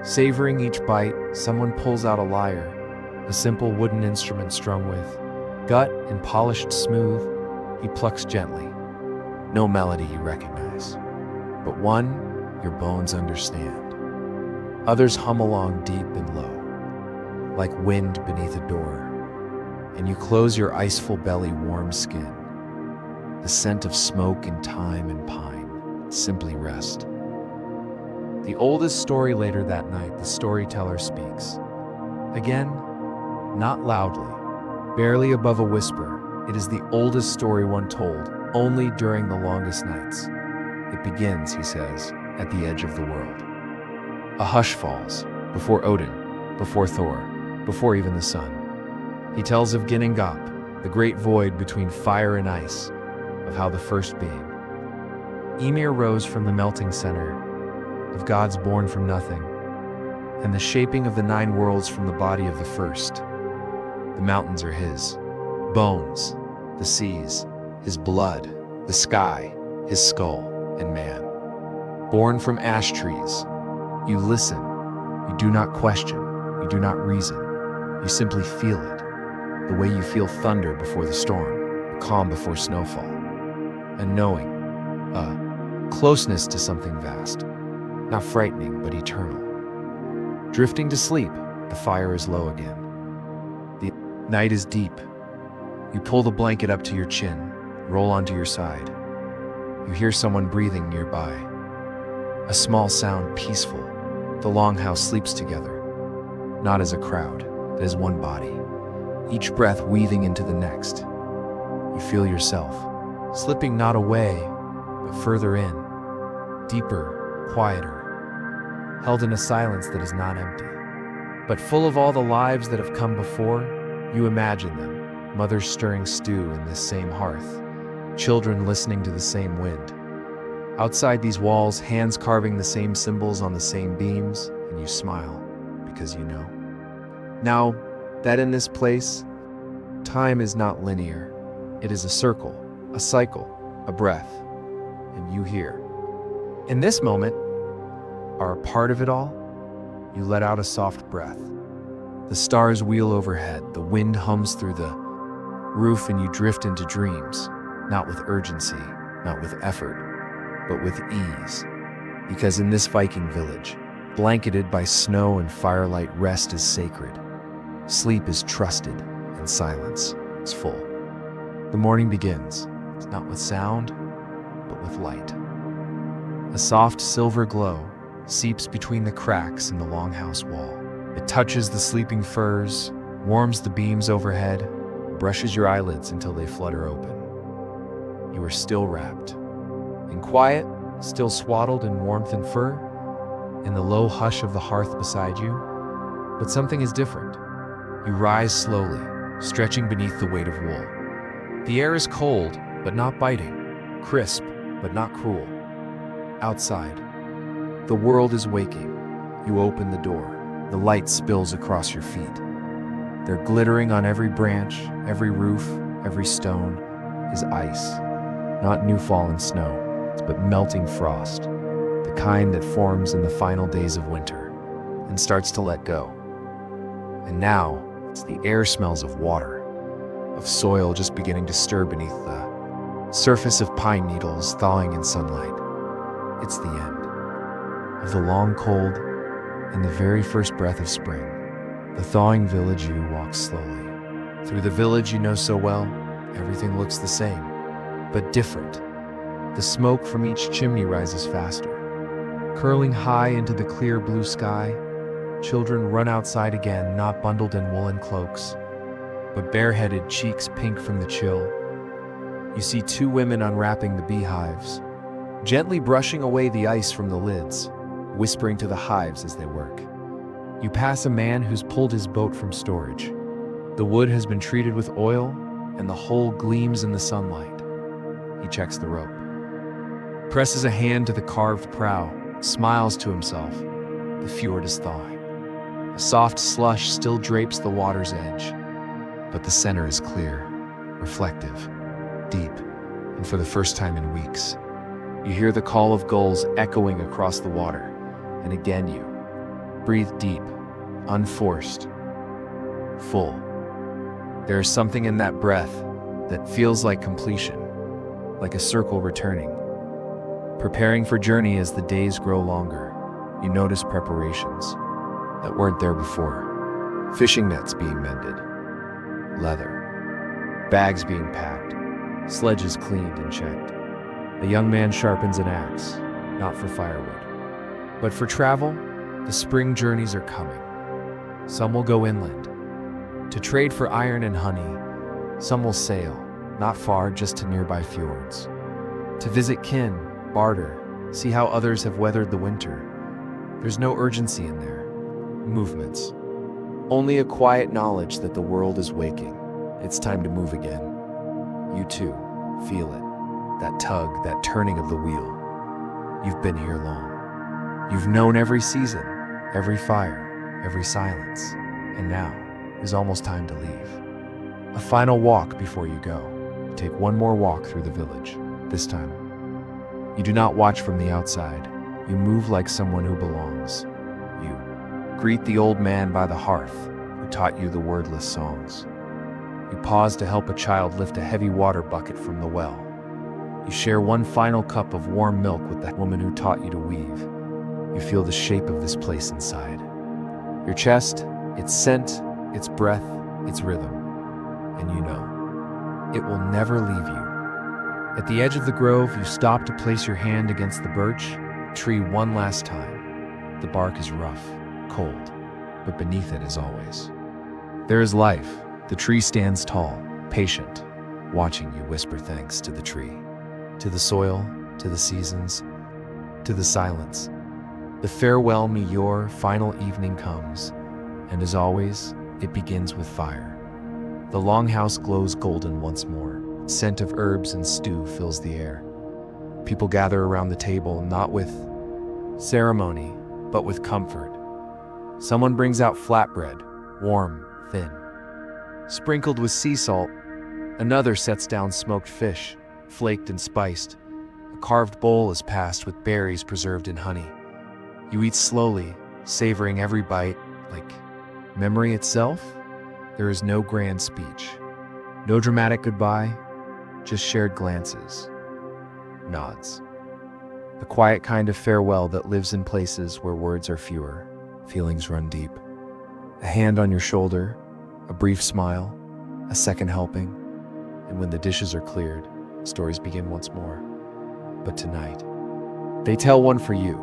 Savoring each bite, someone pulls out a lyre, a simple wooden instrument strung with gut and polished smooth. He plucks gently. No melody you recognize, but one your bones understand. Others hum along deep and low, like wind beneath a door, and you close your iceful belly, warm skin. The scent of smoke and thyme and pine simply rest. The oldest story later that night, the storyteller speaks. Again, not loudly, barely above a whisper. It is the oldest story one told, only during the longest nights. It begins, he says, at the edge of the world. A hush falls, before Odin, before Thor, before even the sun. He tells of Ginnungagap, the great void between fire and ice, of how the first being, Ymir, rose from the melting center, of gods born from nothing, and the shaping of the 9 worlds from the body of the first. The mountains are his, bones, the seas, his blood, the sky, his skull, and man. Born from ash trees, you listen, you do not question, you do not reason, you simply feel it, the way you feel thunder before the storm, calm before snowfall, and knowing, closeness to something vast, not frightening but eternal. Drifting to sleep, the fire is low again. The night is deep. You pull the blanket up to your chin, roll onto your side. You hear someone breathing nearby. A small sound, peaceful. The longhouse sleeps together, not as a crowd, but as one body, each breath weaving into the next. You feel yourself, slipping not away, but further in, deeper, quieter, held in a silence that is not empty, but full of all the lives that have come before. You imagine them, mothers stirring stew in this same hearth, children listening to the same wind. Outside these walls, hands carving the same symbols on the same beams, and you smile, because you know. Now, that in this place, time is not linear. It is a circle, a cycle, a breath, and you here. In this moment, are a part of it all. You let out a soft breath. The stars wheel overhead, the wind hums through the roof, and you drift into dreams, not with urgency, not with effort, but with ease. Because in this Viking village, blanketed by snow and firelight, rest is sacred. Sleep is trusted, and silence is full. The morning begins, not with sound, but with light. A soft silver glow seeps between the cracks in the longhouse wall. It touches the sleeping firs, warms the beams overhead, brushes your eyelids until they flutter open. You are still wrapped. In quiet, still swaddled in warmth and fur, in the low hush of the hearth beside you. But something is different. You rise slowly, stretching beneath the weight of wool. The air is cold, but not biting, crisp, but not cruel. Outside, the world is waking. You open the door. The light spills across your feet. They're glittering on every branch, every roof, every stone is ice. Not new fallen snow, but melting frost, the kind that forms in the final days of winter and starts to let go. And now, the air smells of water, of soil just beginning to stir beneath the surface of pine needles thawing in sunlight. It's the end of the long cold and the very first breath of spring. The thawing village you walks slowly. Through the village you know so well, everything looks the same, but different. The smoke from each chimney rises faster. Curling high into the clear blue sky, children run outside again, not bundled in woolen cloaks, but bareheaded, cheeks pink from the chill. You see two women unwrapping the beehives, gently brushing away the ice from the lids, whispering to the hives as they work. You pass a man who's pulled his boat from storage. The wood has been treated with oil, and the hull gleams in the sunlight. He checks the rope, presses a hand to the carved prow, smiles to himself. The fjord is thawing. A soft slush still drapes the water's edge, but the center is clear, reflective, deep, and for the first time in weeks, you hear the call of gulls echoing across the water, and again you breathe deep, unforced, full. There is something in that breath that feels like completion, like a circle returning. Preparing for journey as the days grow longer, you notice preparations that weren't there before. Fishing nets being mended, leather, bags being packed, sledges cleaned and checked. A young man sharpens an axe, not for firewood, but for travel. The spring journeys are coming. Some will go inland to trade for iron and honey. Some will sail, not far, just to nearby fjords, to visit kin, barter, see how others have weathered the winter. There's no urgency in their movements, only a quiet knowledge that the world is waking. It's time to move again. You too feel it, that tug, that turning of the wheel. You've been here long. You've known every season, every fire, every silence, and now is almost time to leave. A final walk before you go. Take one more walk through the village. This time, you do not watch from the outside. You move like someone who belongs. You greet the old man by the hearth who taught you the wordless songs. You pause to help a child lift a heavy water bucket from the well. You share one final cup of warm milk with the woman who taught you to weave. You feel the shape of this place inside. Your chest, its scent, its breath, its rhythm. And you know, it will never leave you. At the edge of the grove, you stop to place your hand against the birch tree one last time. The bark is rough, cold, but beneath it, as always, there is life. The tree stands tall, patient, watching you whisper thanks to the tree, to the soil, to the seasons, to the silence. The farewell me your final evening comes, and as always, it begins with fire. The longhouse glows golden once more. Scent of herbs and stew fills the air. People gather around the table, not with ceremony, but with comfort. Someone brings out flatbread, warm, thin, sprinkled with sea salt. Another sets down smoked fish, flaked and spiced. A carved bowl is passed with berries preserved in honey. You eat slowly, savoring every bite, like memory itself. There is no grand speech, no dramatic goodbye, just shared glances, nods. The quiet kind of farewell that lives in places where words are fewer, feelings run deep. A hand on your shoulder, a brief smile, a second helping, and when the dishes are cleared, stories begin once more. But tonight, they tell one for you.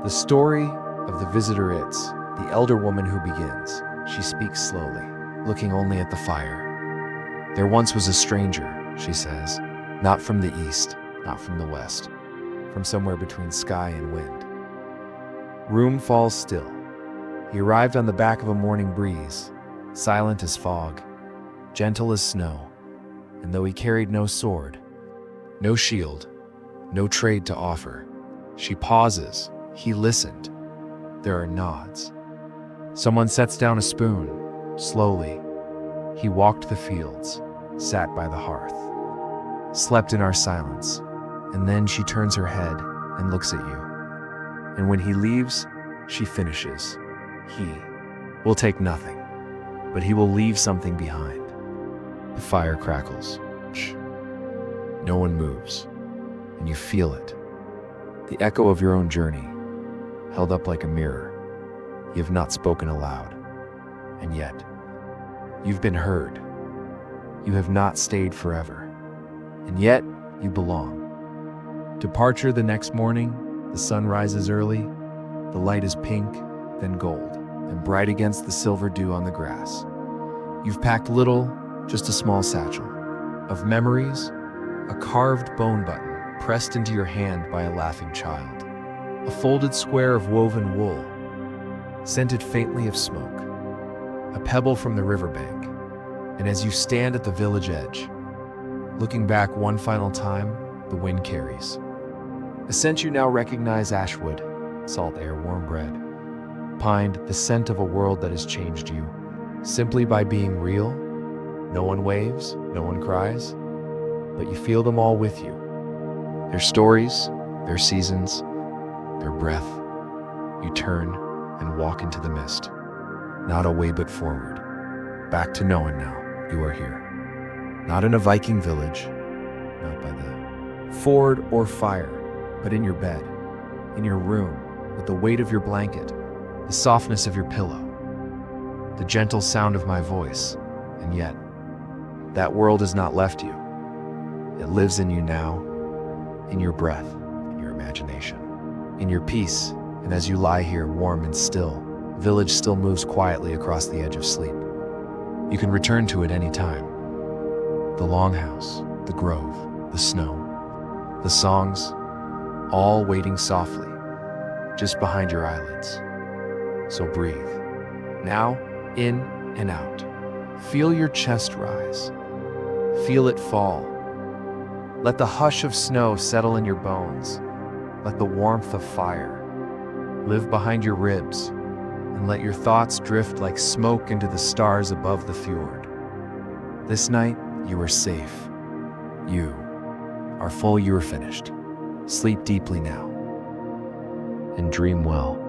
The story of the visitor. It's the elder woman who begins. She speaks slowly, looking only at the fire. There once was a stranger, she says, not from the east, not from the west, from somewhere between sky and wind. Room falls still. He arrived on the back of a morning breeze, silent as fog, gentle as snow, and though he carried no sword, no shield, no trade to offer, she pauses. He listened. There are nods. Someone sets down a spoon, slowly. He walked the fields, sat by the hearth, slept in our silence, and then she turns her head and looks at you. And when he leaves, she finishes. He will take nothing, but he will leave something behind. The fire crackles. Shh. No one moves, and you feel it. The echo of your own journey, held up like a mirror. You have not spoken aloud, and yet, you've been heard. You have not stayed forever, and yet, you belong. Departure the next morning, the sun rises early, the light is pink, then gold, and bright against the silver dew on the grass. You've packed little, just a small satchel, of memories, a carved bone button pressed into your hand by a laughing child, a folded square of woven wool, scented faintly of smoke, a pebble from the riverbank, and as you stand at the village edge, looking back one final time, the wind carries. A scent you now recognize: ashwood, salt air, warm bread, pine, the scent of a world that has changed you, simply by being real. No one waves, no one cries, but you feel them all with you. Their stories, their seasons, their breath. You turn and walk into the mist. Not away but forward. Back to knowing now you are here. Not in a Viking village, not by the ford or fire, but in your bed, in your room, with the weight of your blanket, the softness of your pillow, the gentle sound of my voice. And yet, that world has not left you. It lives in you now, in your breath, in your imagination, in your peace. And as you lie here warm and still, the village still moves quietly across the edge of sleep. You can return to it any time. The longhouse, the grove, the snow, the songs, all waiting softly, just behind your eyelids. So breathe. Now, in and out. Feel your chest rise. Feel it fall. Let the hush of snow settle in your bones. Let the warmth of fire live behind your ribs, and let your thoughts drift like smoke into the stars above the fjord. This night, you are safe. You are full, you are finished. Sleep deeply now, and dream well.